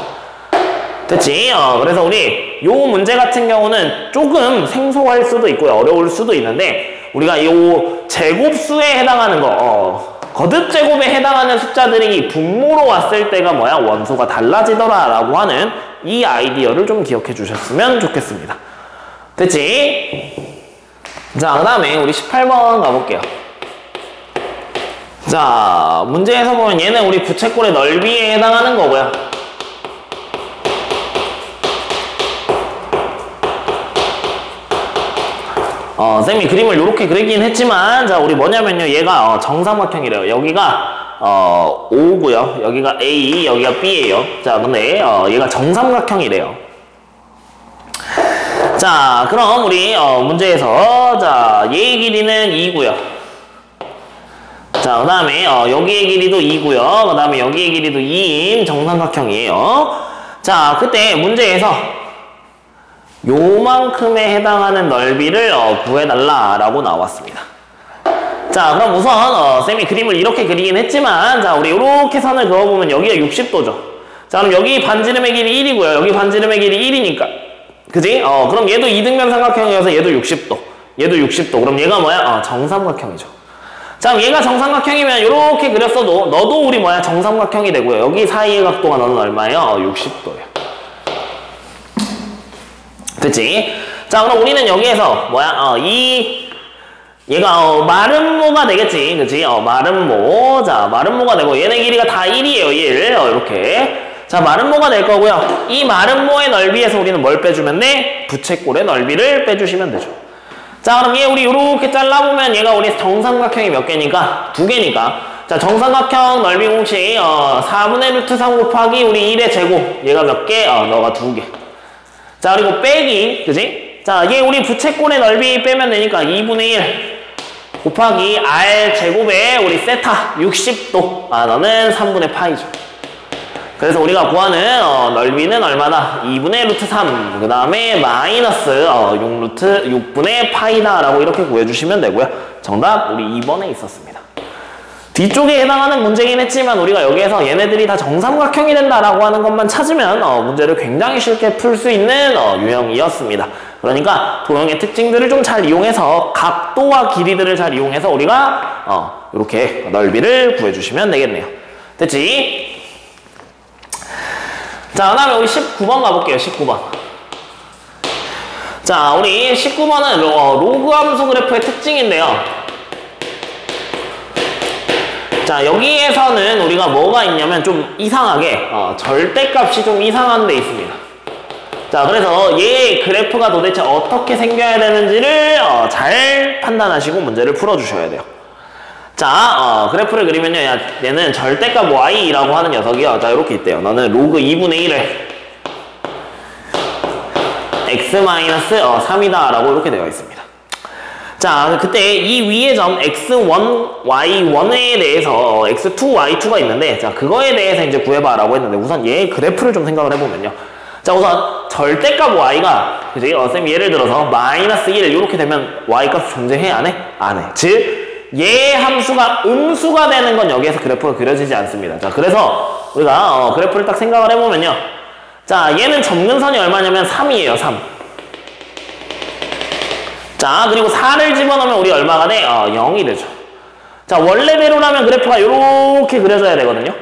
됐지? 그래서 우리 요 문제 같은 경우는 조금 생소할 수도 있고요, 어려울 수도 있는데 우리가 요 제곱수에 해당하는 거, 거듭 제곱에 해당하는 숫자들이 분모로 왔을 때가 뭐야? 원소가 달라지더라 라고 하는 이 아이디어를 좀 기억해 주셨으면 좋겠습니다. 됐지? 자, 그 다음에 우리 18번 가볼게요. 자, 문제에서 보면 얘는 우리 부채꼴의 넓이에 해당하는 거고요. 쌤이 그림을 이렇게 그리긴 했지만, 자, 우리 뭐냐면요. 얘가 정삼각형이래요. 여기가 5고요. 여기가 A, 여기가 B예요. 자, 근데 얘가 정삼각형이래요. 자, 그럼 우리 문제에서 자, 얘의 길이는 2고요. 자, 그 다음에 여기의 길이도 2고요. 그 다음에 여기의 길이도 2인 정삼각형이에요. 자, 그때 문제에서 요만큼에 해당하는 넓이를 구해달라라고 나왔습니다. 자, 그럼 우선 쌤이 그림을 이렇게 그리긴 했지만, 자, 우리 이렇게 선을 그어보면 여기가 60도죠. 자, 그럼 여기 반지름의 길이 1이고요. 여기 반지름의 길이 1이니까. 그지? 그럼 얘도 이등변 삼각형이어서 얘도 60도. 얘도 60도. 그럼 얘가 뭐야? 정삼각형이죠. 자, 그럼 얘가 정삼각형이면 이렇게 그렸어도 너도 우리 뭐야? 정삼각형이 되고요. 여기 사이의 각도가 너는 얼마예요? 60도예요. 됐지? 자, 그럼 우리는 여기에서 뭐야? 얘가 마름모가 되겠지. 그치? 마름모. 자, 마름모가 되고 얘네 길이가 다 1이에요. 1. 이렇게. 자, 마름모가 될 거고요. 이 마름모의 넓이에서 우리는 뭘 빼주면 돼? 부채꼴의 넓이를 빼주시면 되죠. 자, 그럼 얘 우리 이렇게 잘라보면 얘가 우리 정삼각형이 몇 개니까? 2개니까. 자, 정삼각형 넓이 공식 4분의 루트 3 곱하기 우리 1의 제곱. 얘가 몇 개? 너가 2개. 자, 그리고 빼기. 그지? 자, 얘 우리 부채꼴의 넓이 빼면 되니까 2분의 1 곱하기 R 제곱에 우리 세타 60도. 너는 3분의 파이죠. 그래서 우리가 구하는 넓이는 얼마다? 2분의 루트 3. 그 다음에 마이너스 6분의 파이다 라고 이렇게 구해주시면 되고요. 정답 우리 2번에 있었습니다. 뒤쪽에 해당하는 문제긴 했지만 우리가 여기에서 얘네들이 다 정삼각형이 된다라고 하는 것만 찾으면 문제를 굉장히 쉽게 풀 수 있는 유형이었습니다. 그러니까 도형의 특징들을 좀 잘 이용해서 각도와 길이들을 잘 이용해서 우리가 이렇게 넓이를 구해주시면 되겠네요. 됐지? 자, 그 다음에 우리 19번 가볼게요. 19번. 자, 우리 19번은 로그 함수 그래프의 특징인데요. 자, 여기에서는 우리가 뭐가 있냐면 좀 이상하게 절대값이 좀 이상한 데 있습니다. 자, 그래서 얘 그래프가 도대체 어떻게 생겨야 되는지를 잘 판단하시고 문제를 풀어주셔야 돼요. 자, 그래프를 그리면요. 얘는 절대값 y라고 하는 녀석이요. 자, 이렇게 있대요. 너는 로그 2분의 1을 x-3이다 라고 이렇게 되어 있습니다. 자, 그때 이 위의 점 x1, y1에 대해서 x2, y2가 있는데, 자, 그거에 대해서 이제 구해봐 라고 했는데, 우선 얘 그래프를 좀 생각을 해보면요. 자, 우선 절대값 y가, 그지? 쌤 예를 들어서 마이너스 1 이렇게 되면 y값 존재해? 안 해? 안 해. 즉, 얘 함수가 음수가 되는 건 여기에서 그래프가 그려지지 않습니다. 자, 그래서 우리가 그래프를 딱 생각을 해보면요. 자, 얘는 점근선이 얼마냐면 3이에요. 3. 자, 그리고 4를 집어넣으면 우리 얼마가 돼? 0이 되죠. 자, 원래대로라면 그래프가 이렇게 그려져야 되거든요.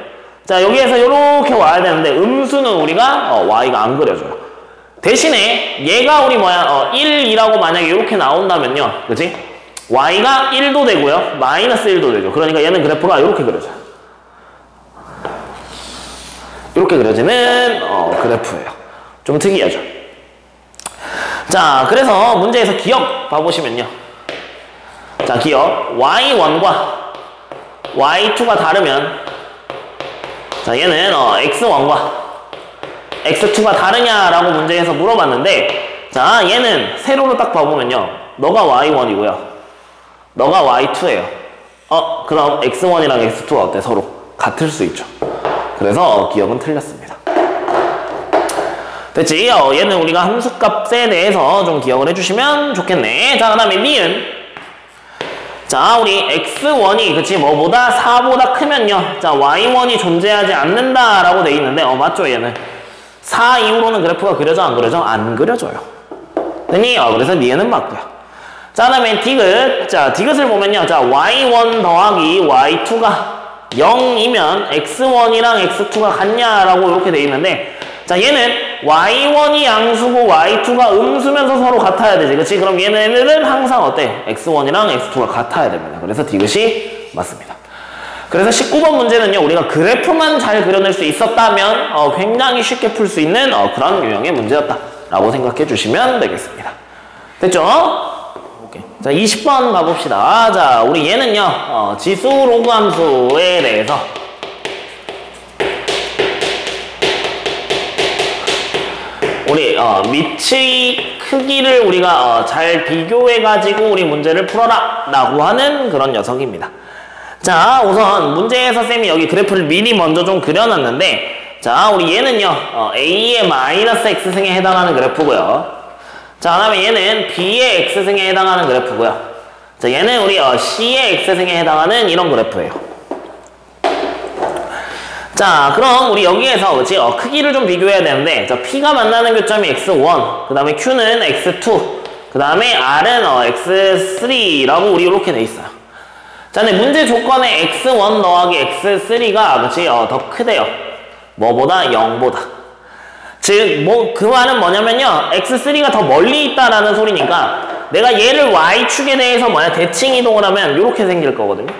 자, 여기에서 이렇게 와야 되는데 음수는 우리가 y가 안 그려져요. 대신에 얘가 우리 1이라고 만약에 이렇게 나온다면요. 그치? y가 1도 되고요. 마이너스 1도 되죠. 그러니까 얘는 그래프가 이렇게 그려져요. 이렇게 그려지는 그래프예요. 좀 특이하죠. 자, 그래서 문제에서 기억 봐보시면요. 자, 기억 y1과 y2가 다르면 자, 얘는 x1과 x2가 다르냐라고 문제에서 물어봤는데 자, 얘는 세로로 딱 봐보면요. 너가 y1이고요. 너가 y2예요. 그럼 x1이랑 x2가 어때? 서로 같을 수 있죠. 그래서 기억은 틀렸습니다. 됐지? 얘는 우리가 함수값에 대해서 좀 기억을 해주시면 좋겠네. 자, 그 다음에 니은. 자, 우리 x1이 그치 뭐보다 4보다 크면요. 자, y1이 존재하지 않는다라고 돼 있는데 맞죠? 얘는 4 이후로는 그래프가 그려져 안 그려져? 안 그려져요. 됐니? 그래서 니은은 맞고요. 자, 그 다음에 디귿. 자, 디귿을 보면요. 자, y1 더하기 y2가 0이면 x1이랑 x2가 같냐라고 이렇게 돼 있는데 자, 얘는 y1이 양수고 y2가 음수면서 서로 같아야 되지. 그치? 그럼 얘네들은 항상 어때? x1이랑 x2가 같아야 됩니다. 그래서 디귿이 맞습니다. 그래서 19번 문제는요. 우리가 그래프만 잘 그려낼 수 있었다면 굉장히 쉽게 풀 수 있는 그런 유형의 문제였다라고 생각해 주시면 되겠습니다. 됐죠? 오케이. 자, 20번 가봅시다. 자, 우리 얘는요. 지수 로그 함수에 대해서 우리 밑의 크기를 우리가 잘 비교해가지고 우리 문제를 풀어라 라고 하는 그런 녀석입니다. 자, 우선 문제에서 쌤이 여기 그래프를 미리 먼저 좀 그려놨는데 자, 우리 얘는요 A의 마이너스 X승에 해당하는 그래프고요. 자, 그 다음에 얘는 B의 X승에 해당하는 그래프고요. 자, 얘는 우리 C의 X승에 해당하는 이런 그래프예요. 자, 그럼 우리 여기에서 그치? 크기를 좀 비교해야 되는데 자, P가 만나는 교점이 x1, 그 다음에 Q는 x2, 그 다음에 R은 x3라고 우리 이렇게 돼 있어요. 자, 근데 문제 조건에 x1 더하기 x3가 그치? 더 크대요. 뭐보다? 0보다. 즉, 그 말은 뭐냐면요. x3가 더 멀리 있다라는 소리니까 내가 얘를 y축에 대해서 대칭 이동을 하면 이렇게 생길 거거든요.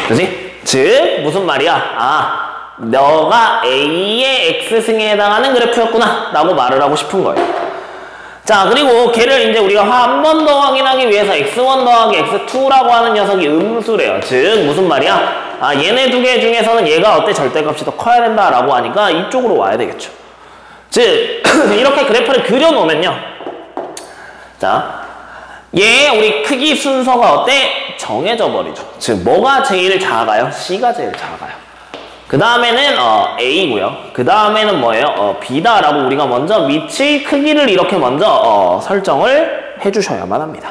그치? 즉, 무슨 말이야? 너가 A의 X승에 해당하는 그래프였구나 라고 말을 하고 싶은 거예요. 자, 그리고 걔를 이제 우리가 한 번 더 확인하기 위해서 x1 더하기 x2라고 하는 녀석이 음수래요. 즉, 무슨 말이야? 얘네 두 개 중에서는 얘가 어때? 절대값이 더 커야 된다라고 하니까 이쪽으로 와야 되겠죠. 즉, 이렇게 그래프를 그려놓으면요. 자, 얘 우리 크기 순서가 어때? 정해져 버리죠. 즉, 뭐가 제일 작아요? C가 제일 작아요. 그 다음에는 A고요. 그 다음에는 뭐예요? B다라고 우리가 먼저 밑의 크기를 이렇게 먼저 설정을 해주셔야만 합니다.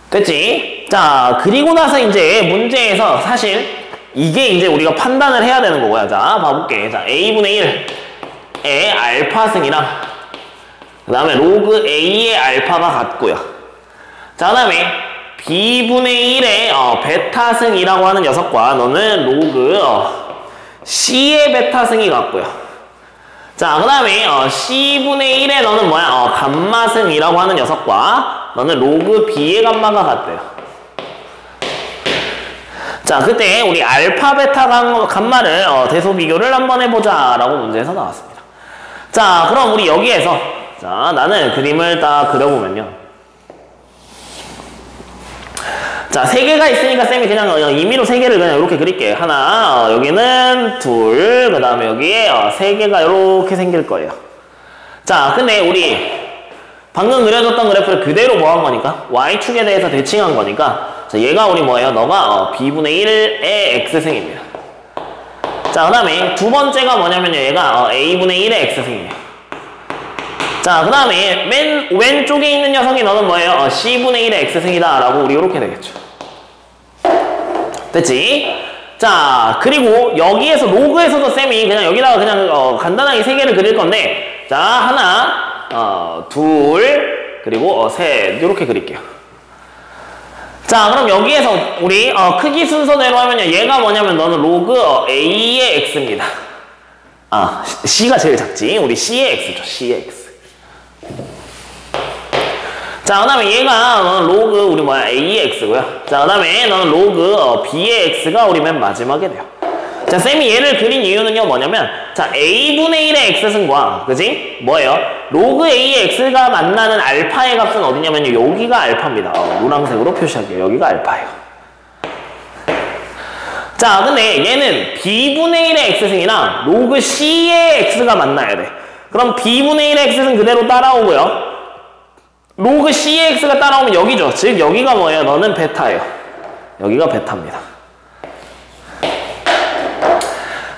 됐지? 자, 그리고 나서 이제 문제에서 사실 이게 이제 우리가 판단을 해야 되는 거고요. 자, 봐볼게. 자, A분의 1의 알파승이랑 그 다음에 로그 A의 알파가 같고요. 자, 그 다음에 B분의 1의 베타승이라고 하는 녀석과 너는 로그 C의 베타승이 같고요. 자, 그 다음에 C분의 1의 너는 뭐야? 감마승이라고 하는 녀석과 너는 로그 B의 감마가 같대요. 자, 그때 우리 알파, 베타, 감마를 대소 비교를 한번 해보자 라고 문제에서 나왔습니다. 자, 그럼 우리 여기에서 자, 나는 그림을 딱 그려보면요. 자, 세 개가 있으니까 쌤이 그냥 임의로 세 개를 그냥 이렇게 그릴게요. 하나, 여기는 둘, 그 다음에 여기에 세 개가 이렇게 생길 거예요. 자, 근데 우리 방금 그려줬던 그래프를 그대로 뭐 한 거니까? Y축에 대해서 대칭한 거니까 자, 얘가 우리 뭐예요? 너가 B분의 1의 X승입니다. 자, 그 다음에 두 번째가 뭐냐면요. 얘가 A분의 1의 X승이에요. 자, 그 다음에 맨 왼쪽에 있는 녀석이 너는 뭐예요? C분의 1의 X승이다 라고 우리 이렇게 되겠죠. 됐지? 자, 그리고 여기에서 로그에서도 쌤이 그냥 여기다가 그냥 간단하게 세 개를 그릴 건데 자, 하나, 둘, 그리고 셋 이렇게 그릴게요. 자, 그럼 여기에서 우리 크기 순서대로 하면요. 얘가 뭐냐면 너는 로그 A의 X입니다. C가 제일 작지? 우리 C의 X죠. C의 X. 자, 그 다음에 얘가 너는 로그 우리 A의 X고요. 자, 그 다음에 너는 로그 B의 X가 우리 맨 마지막에 돼요. 자, 쌤이 얘를 그린 이유는요, 뭐냐면, 자, a분의 1의 x승과, 그지? 뭐예요? 로그 a의 x가 만나는 알파의 값은 어디냐면요, 여기가 알파입니다. 노란색으로 표시할게요. 여기가 알파예요. 자, 근데 얘는 b분의 1의 x승이랑 로그 c의 x가 만나야 돼. 그럼 b분의 1의 x승 그대로 따라오고요. 로그 c의 x가 따라오면 여기죠. 즉, 여기가 뭐예요? 너는 베타예요. 여기가 베타입니다.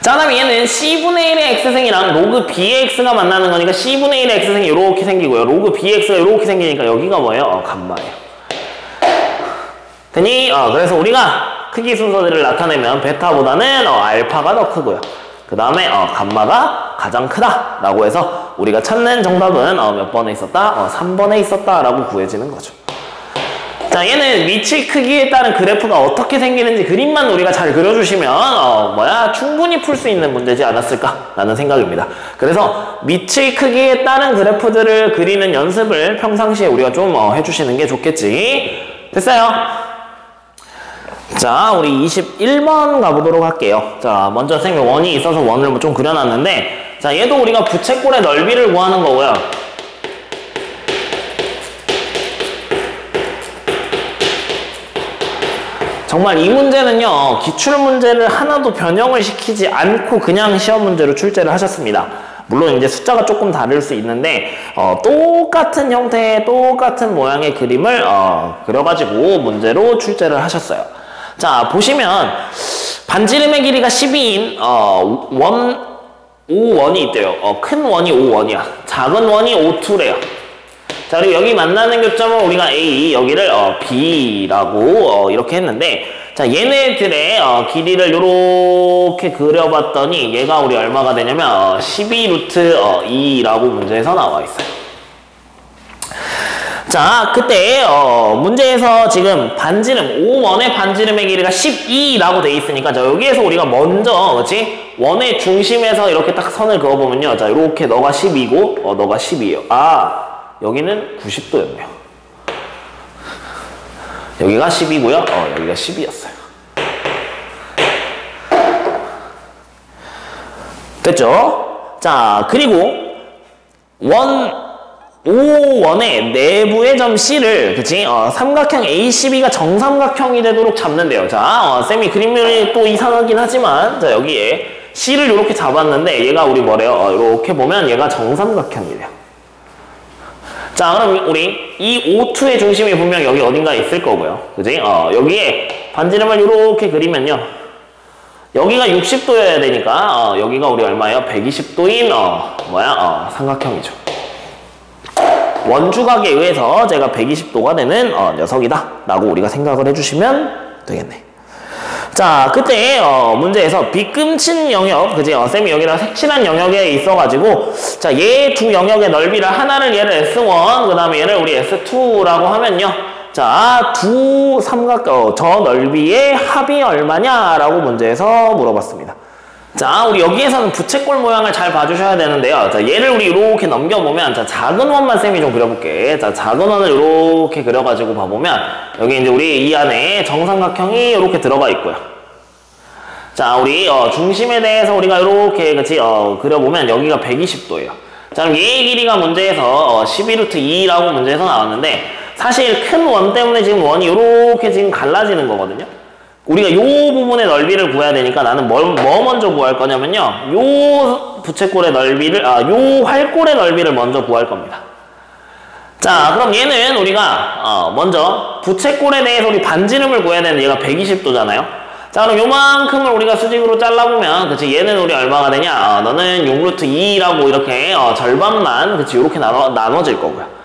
자, 그 다음에 얘는 c분의 1의 x승이랑 로그 b의 x가 만나는 거니까 c분의 1의 x승이 이렇게 생기고요. 로그 b의 x가 이렇게 생기니까 여기가 뭐예요? 감마예요. 되니? 그래서 우리가 크기 순서들을 나타내면 베타보다는 알파가 더 크고요. 그 다음에 감마가 가장 크다 라고 해서 우리가 찾는 정답은 몇 번에 있었다? 3번에 있었다 라고 구해지는 거죠. 자, 얘는 위치 크기에 따른 그래프가 어떻게 생기는지 그림만 우리가 잘 그려주시면 충분히 풀 수 있는 문제지 않았을까 라는 생각입니다. 그래서 위치 크기에 따른 그래프들을 그리는 연습을 평상시에 우리가 좀 해주시는 게 좋겠지. 됐어요? 자, 우리 21번 가보도록 할게요. 자, 먼저 선생님이 원이 있어서 원을 좀 그려놨는데, 자, 얘도 우리가 부채꼴의 넓이를 구하는 거고요. 정말 이 문제는요, 기출문제를 하나도 변형을 시키지 않고 그냥 시험 문제로 출제를 하셨습니다. 물론 이제 숫자가 조금 다를 수 있는데 똑같은 형태의 똑같은 모양의 그림을 그려가지고 문제로 출제를 하셨어요. 자, 보시면 반지름의 길이가 12인 5원이 있대요. 큰 원이 5원이야. 작은 원이 5,2래요. 자, 그리고 여기 만나는 교점은 우리가 A, 여기를 B라고 이렇게 했는데, 자, 얘네들의 길이를 요렇게 그려봤더니 얘가 우리 얼마가 되냐면 12루트 2라고 문제에서 나와 있어요. 자, 그때 문제에서 지금 반지름, 5원의 반지름의 길이가 12라고 돼 있으니까, 자, 여기에서 우리가 먼저, 그치? 원의 중심에서 이렇게 딱 선을 그어보면요. 자, 요렇게 너가 12고 너가 12예요. 여기는 90도였네요. 여기가 10이고요. 여기가 10이었어요. 됐죠? 자, 그리고 5원의 내부의 점 C를, 그치? 삼각형 ACB가 정삼각형이 되도록 잡는데요. 자, 쌤이 그림이 또 이상하긴 하지만, 자, 여기에 C를 이렇게 잡았는데, 얘가 우리 뭐래요? 이렇게 보면 얘가 정삼각형이래요. 자, 그럼 우리 이 O2의 중심이 분명 여기 어딘가에 있을 거고요. 그지? 여기에 반지름을 이렇게 그리면요. 여기가 60도여야 되니까, 여기가 우리 얼마예요? 120도인, 삼각형이죠. 원주각에 의해서 제가 120도가 되는, 녀석이다. 라고 우리가 생각을 해주시면 되겠네. 자, 그때 문제에서 비끔친 영역, 그지? 쌤이 여기다 색칠한 영역에 있어가지고, 자, 얘 두 영역의 넓이를 하나를 얘를 S1, 그 다음에 얘를 우리 S2라고 하면요. 자, 두 삼각형, 저 넓이의 합이 얼마냐라고 문제에서 물어봤습니다. 자, 우리 여기에서는 부채꼴 모양을 잘 봐주셔야 되는데요. 자, 얘를 우리 이렇게 넘겨보면, 자, 작은 원만 쌤이 좀 그려볼게. 자, 작은 원을 이렇게 그려가지고 봐보면, 여기 이제 우리 이 안에 정삼각형이 이렇게 들어가 있고요. 자, 우리 중심에 대해서 우리가 이렇게, 그치, 그려보면 여기가 120도예요. 자, 그럼 얘의 길이가 문제에서 12루트 2라고 문제에서 나왔는데, 사실 큰 원 때문에 지금 원이 이렇게 지금 갈라지는 거거든요. 우리가 요 부분의 넓이를 구해야 되니까 나는 뭐 먼저 구할 거냐면요. 요 부채꼴의 넓이를, 요 활꼴의 넓이를 먼저 구할 겁니다. 자, 그럼 얘는 우리가, 먼저 부채꼴에 대해서 우리 반지름을 구해야 되는데 얘가 120도잖아요. 자, 그럼 요만큼을 우리가 수직으로 잘라보면, 그치, 얘는 우리 얼마가 되냐? 너는 6루트 2라고 이렇게, 절반만, 그치, 요렇게 나눠질 거고요.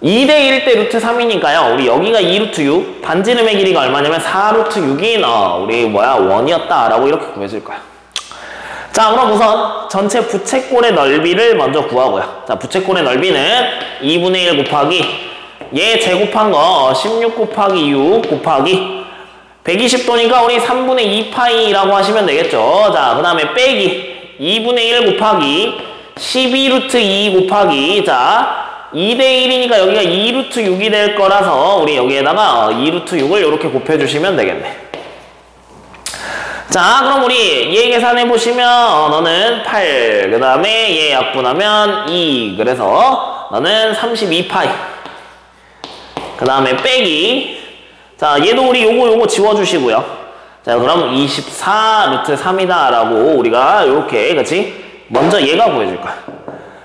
2대1 대 루트 3이니까요. 우리 여기가 2루트 6, 반지름의 길이가 얼마냐면 4루트 6인 우리 원이었다라고 이렇게 구해질 거야. 자, 그럼 우선 전체 부채꼴의 넓이를 먼저 구하고요. 자, 부채꼴의 넓이는 2분의 1 곱하기 얘 제곱한 거 16 곱하기 6 곱하기 120도니까 우리 3분의 2파이라고 하시면 되겠죠. 자, 그 다음에 빼기 2분의 1 곱하기 12루트 2 곱하기, 자, 2대1이니까 여기가 2루트 6이 될 거라서 우리 여기에다가 2루트 6을 이렇게 곱해주시면 되겠네. 자, 그럼 우리 얘 계산해 보시면 너는 8, 그 다음에 얘 약분하면 2, 그래서 너는 32파이. 그 다음에 빼기. 자, 얘도 우리 요거 지워주시고요. 자, 그럼 24 루트 3이다 라고 우리가 요렇게, 그치? 먼저 얘가 구해줄 거야.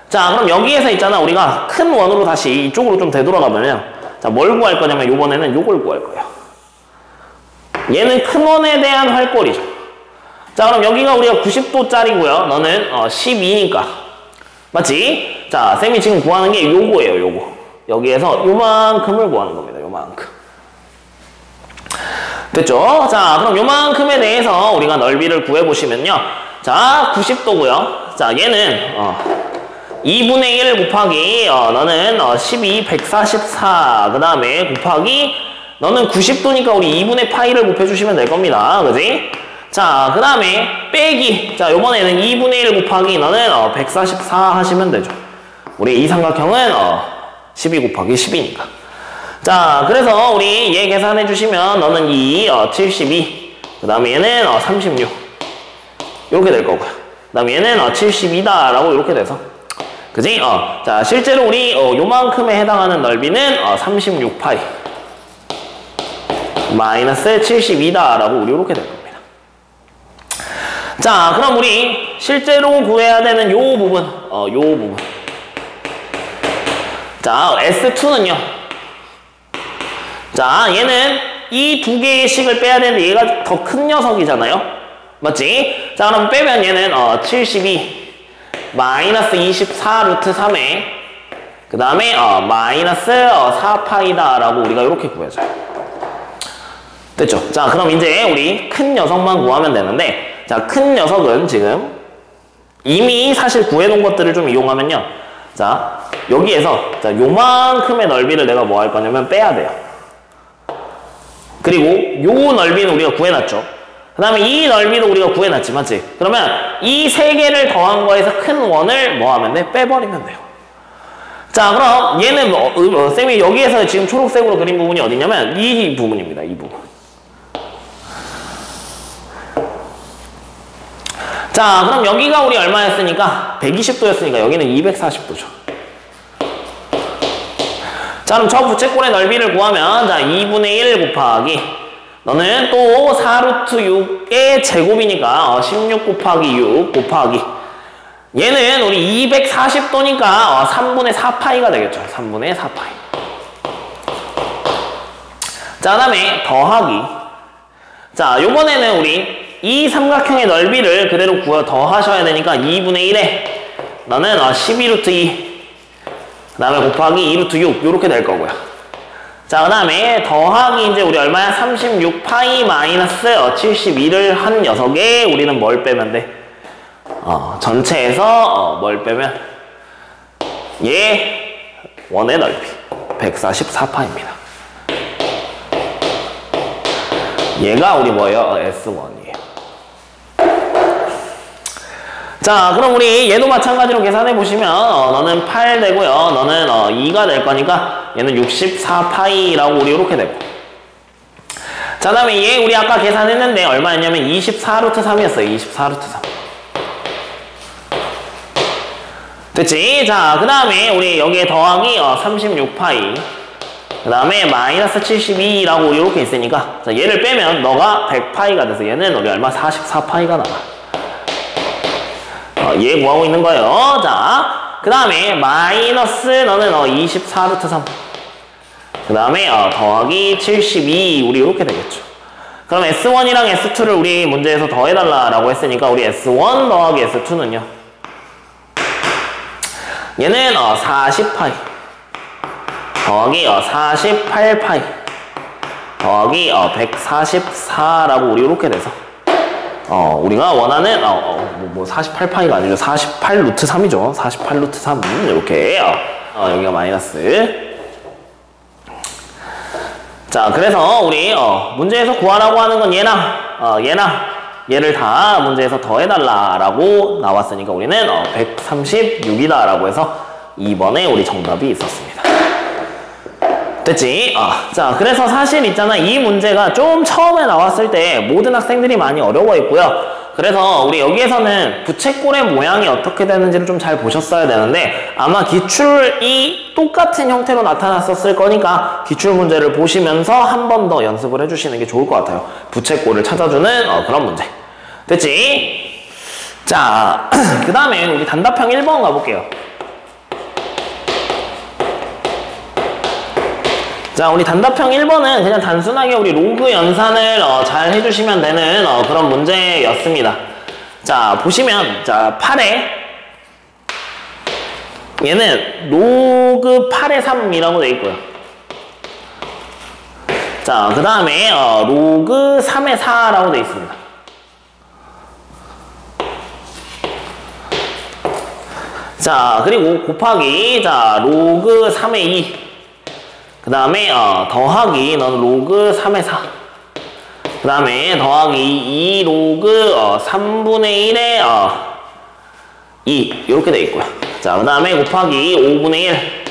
자, 그럼 여기에서 있잖아. 우리가 큰 원으로 다시 이쪽으로 좀 되돌아가면요. 자, 뭘 구할 거냐면 요번에는 요걸 구할 거예요. 얘는 큰 원에 대한 활꼴이죠. 자, 그럼 여기가 우리가 90도짜리고요. 너는 12니까. 맞지? 자, 쌤이 지금 구하는 게 요거예요, 요거. 여기에서 요만큼을 구하는 겁니다, 요만큼. 됐죠? 자, 그럼 요만큼에 대해서 우리가 넓이를 구해보시면요. 자, 90도고요. 자, 얘는 2분의 1 곱하기 너는 12, 144. 그 다음에 곱하기 너는 90도니까 우리 2분의 파이를 곱해주시면 될 겁니다. 그지? 자, 그 다음에 빼기. 자, 요번에는 2분의 1 곱하기 너는 144 하시면 되죠. 우리 이 삼각형은 12 곱하기 10이니까. 자, 그래서 우리 얘 계산해 주시면 너는 2, 72. 그 다음에 얘는 36. 이렇게 될 거고요. 그 다음에 얘는 72다 라고 이렇게 돼서. 그지? 자, 실제로 우리 요만큼에 해당하는 넓이는 36파이. 마이너스 72다 라고 우리 이렇게 될 겁니다. 자, 그럼 우리 실제로 구해야 되는 요 부분, 요 부분. 자, S2는요. 자, 얘는 이 두 개의 식을 빼야 되는데 얘가 더 큰 녀석이잖아요. 맞지? 자, 그럼 빼면 얘는 72 마이너스 24 루트 3에 그 다음에 마이너스 4파이다 라고 우리가 이렇게 구해줘요. 됐죠? 자, 그럼 이제 우리 큰 녀석만 구하면 되는데, 자, 큰 녀석은 지금 이미 사실 구해놓은 것들을 좀 이용하면요. 자, 여기에서 자, 요만큼의 넓이를 내가 뭐 할 거냐면 빼야 돼요. 그리고 요 넓이는 우리가 구해놨죠. 그 다음에 이 넓이도 우리가 구해놨지, 맞지? 그러면 이 세 개를 더한 거에서 큰 원을 뭐 하면 돼? 빼버리면 돼요. 자, 그럼 얘는 쌤이 여기에서 지금 초록색으로 그린 부분이 어디냐면 이 부분입니다, 이 부분. 자, 그럼 여기가 우리 얼마였으니까 120도였으니까 여기는 240도죠. 자, 그럼 저 부채꼴의 넓이를 구하면 자 2분의 1 곱하기 너는 또 4루트 6의 제곱이니까 16 곱하기 6 곱하기 얘는 우리 240도니까 3분의 4파이가 되겠죠. 3분의 4파이. 자, 그 다음에 더하기. 자, 요번에는 우리 이 삼각형의 넓이를 그대로 더하셔야 되니까 2분의 1에 너는 12루트 2 그 다음에 곱하기 2루트 6 요렇게 될 거고요. 자, 그 다음에 더하기 이제 우리 얼마야? 36파이 마이너스 72를 한 녀석에 우리는 뭘 빼면 돼? 전체에서 뭘 빼면 얘 원의 넓이 144파입니다. 얘가 우리 뭐예요? S1이에요. 자, 그럼 우리 얘도 마찬가지로 계산해 보시면 너는 8 되고요. 너는 2가 될 거니까 얘는 64파이라고 우리 이렇게 되고. 자, 그 다음에 얘 우리 아까 계산했는데 얼마였냐면 24 루트 3이었어요. 24 루트 3. 됐지? 자, 그 다음에 우리 여기에 더하기 36파이 그 다음에 마이너스 72라고 이렇게 있으니까 자, 얘를 빼면 너가 100파이가 돼서 얘는 우리 얼마? 44파이가 나와. 얘 구하고 있는 거예요. 자, 그 다음에 마이너스 너는 24 루트 3 그 다음에 더하기 72 우리 이렇게 되겠죠. 그럼 S1이랑 S2를 우리 문제에서 더해달라고 했으니까 우리 S1 더하기 S2는요 얘는 40파이 더하기 48파이 더하기 144라고 우리 이렇게 돼서 우리가 원하는 48파이가 아니죠. 48 루트 3이죠. 48 루트 3 이렇게 여기가 마이너스. 자, 그래서 우리 문제에서 구하라고 하는 건 얘랑 얘를 다 문제에서 더해달라라고 나왔으니까 우리는 136이다 라고 해서 2번에 우리 정답이 있었습니다. 됐지? 자, 그래서 사실 있잖아. 이 문제가 좀 처음에 나왔을 때 모든 학생들이 많이 어려워했고요. 그래서 우리 여기에서는 부채꼴의 모양이 어떻게 되는지를 좀 잘 보셨어야 되는데 아마 기출이 똑같은 형태로 나타났었을 거니까 기출 문제를 보시면서 한 번 더 연습을 해주시는 게 좋을 것 같아요. 부채꼴을 찾아주는 그런 문제. 됐지? 자, 그 다음에 우리 단답형 1번 가볼게요. 자, 우리 단답형 1번은 그냥 단순하게 우리 로그 연산을 잘 해주시면 되는 그런 문제였습니다. 자, 보시면 자 8에 얘는 로그 8의 3이라고 되어 있고요. 자, 그 다음에 로그 3의 4라고 되어 있습니다. 자, 그리고 곱하기 자 로그 3의 2. 그 다음에 더하기 너는 로그 3의 4. 그 다음에 더하기 2 로그 3분의 1의 2 이렇게 되어 있고요. 자, 그 다음에 곱하기 5분의 1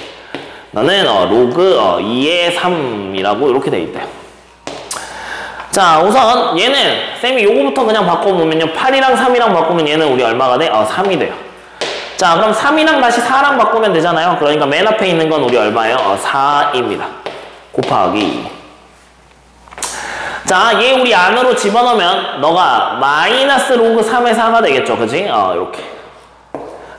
너는 로그 2의 3이라고 이렇게 되어 있대요. 자, 우선 얘는 쌤이 요거부터 그냥 바꿔보면요 8이랑 3이랑 바꾸면 얘는 우리 얼마가 돼? 3이 돼요. 자, 그럼 3이랑 다시 4랑 바꾸면 되잖아요. 그러니까 맨 앞에 있는 건 우리 얼마예요? 4입니다. 곱하기. 자, 얘 우리 안으로 집어넣으면 너가 마이너스 로그 3의 4가 되겠죠. 그지? 이렇게.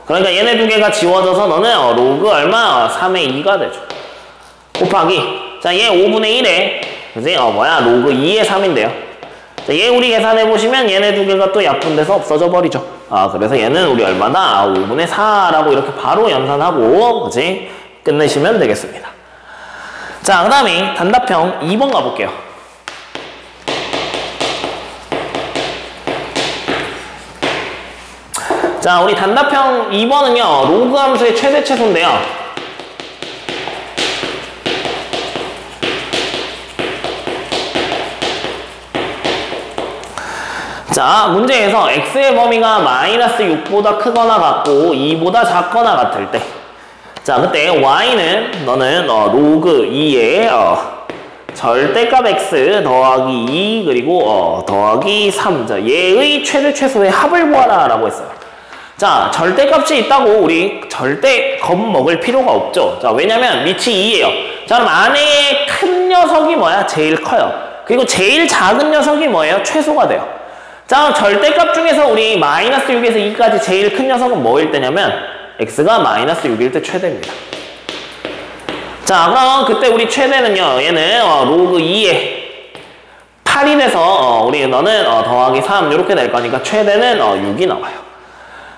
그러니까 얘네 두 개가 지워져서 너는 로그 얼마? 3의 2가 되죠. 곱하기. 자, 얘 5분의 1에 그지? 로그 2의 3인데요. 자, 얘 우리 계산해보시면 얘네 두 개가 또 약분돼서 없어져 버리죠. 그래서 얘는 우리 얼마나? 5분의 4라고 이렇게 바로 연산하고, 그치? 끝내시면 되겠습니다. 자, 그 다음에 단답형 2번 가볼게요. 자, 우리 단답형 2번은요, 로그 함수의 최대 최소인데요. 자, 문제에서 x의 범위가 마이너스 6보다 크거나 같고 2보다 작거나 같을 때 자, 그때 y는 너는 로그 2의 절대값 x 더하기 2 그리고 더하기 3 자, 얘의 최대 최소의 합을 구하라 라고 했어요. 자, 절대값이 있다고 우리 절대 겁먹을 필요가 없죠. 자, 왜냐면 밑이 2예요. 자, 그럼 안에 큰 녀석이 뭐야? 제일 커요. 그리고 제일 작은 녀석이 뭐예요? 최소가 돼요. 자, 절대값 중에서 우리 마이너스 6에서 2까지 제일 큰 녀석은 뭐일 때냐면 x가 마이너스 6일 때 최대입니다. 자, 그럼 그때 우리 최대는요, 얘는 로그 2에 8이 돼서 우리 너는 더하기 3 이렇게 될 거니까 최대는 6이 나와요.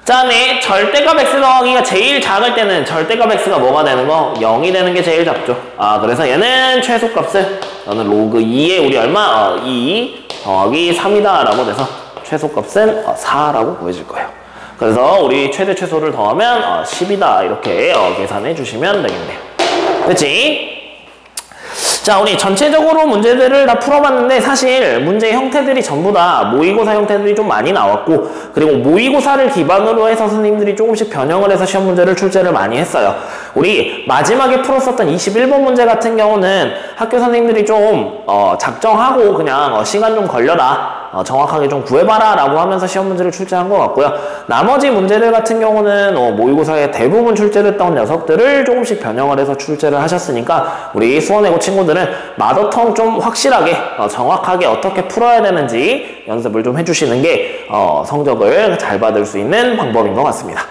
자, 네, 절대값 x 더하기가 제일 작을 때는 절대값 x가 뭐가 되는 거? 0이 되는 게 제일 작죠. 그래서 얘는 최소값을 너는 로그 2에 우리 얼마? 2 더하기 3이다 라고 돼서 최소값은 4라고 보여질 거예요. 그래서 우리 최대 최소를 더하면 10이다 이렇게 계산해 주시면 되겠네요. 그치? 자, 우리 전체적으로 문제들을 다 풀어봤는데 사실 문제 형태들이 전부 다 모의고사 형태들이 좀 많이 나왔고 그리고 모의고사를 기반으로 해서 선생님들이 조금씩 변형을 해서 시험 문제를 출제를 많이 했어요. 우리 마지막에 풀었었던 21번 문제 같은 경우는 학교 선생님들이 좀 작정하고 그냥 시간 좀 걸려라 정확하게 좀 구해봐라 라고 하면서 시험 문제를 출제한 것 같고요. 나머지 문제들 같은 경우는 모의고사에 대부분 출제됐던 녀석들을 조금씩 변형을 해서 출제를 하셨으니까 우리 수원외고 친구들은 마더텅 좀 확실하게 정확하게 어떻게 풀어야 되는지 연습을 좀 해주시는 게 성적을 잘 받을 수 있는 방법인 것 같습니다.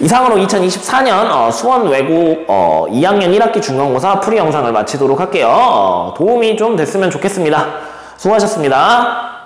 이상으로 2024년 수원외고 2학년 1학기 중간고사 풀이 영상을 마치도록 할게요. 도움이 좀 됐으면 좋겠습니다. 수고하셨습니다.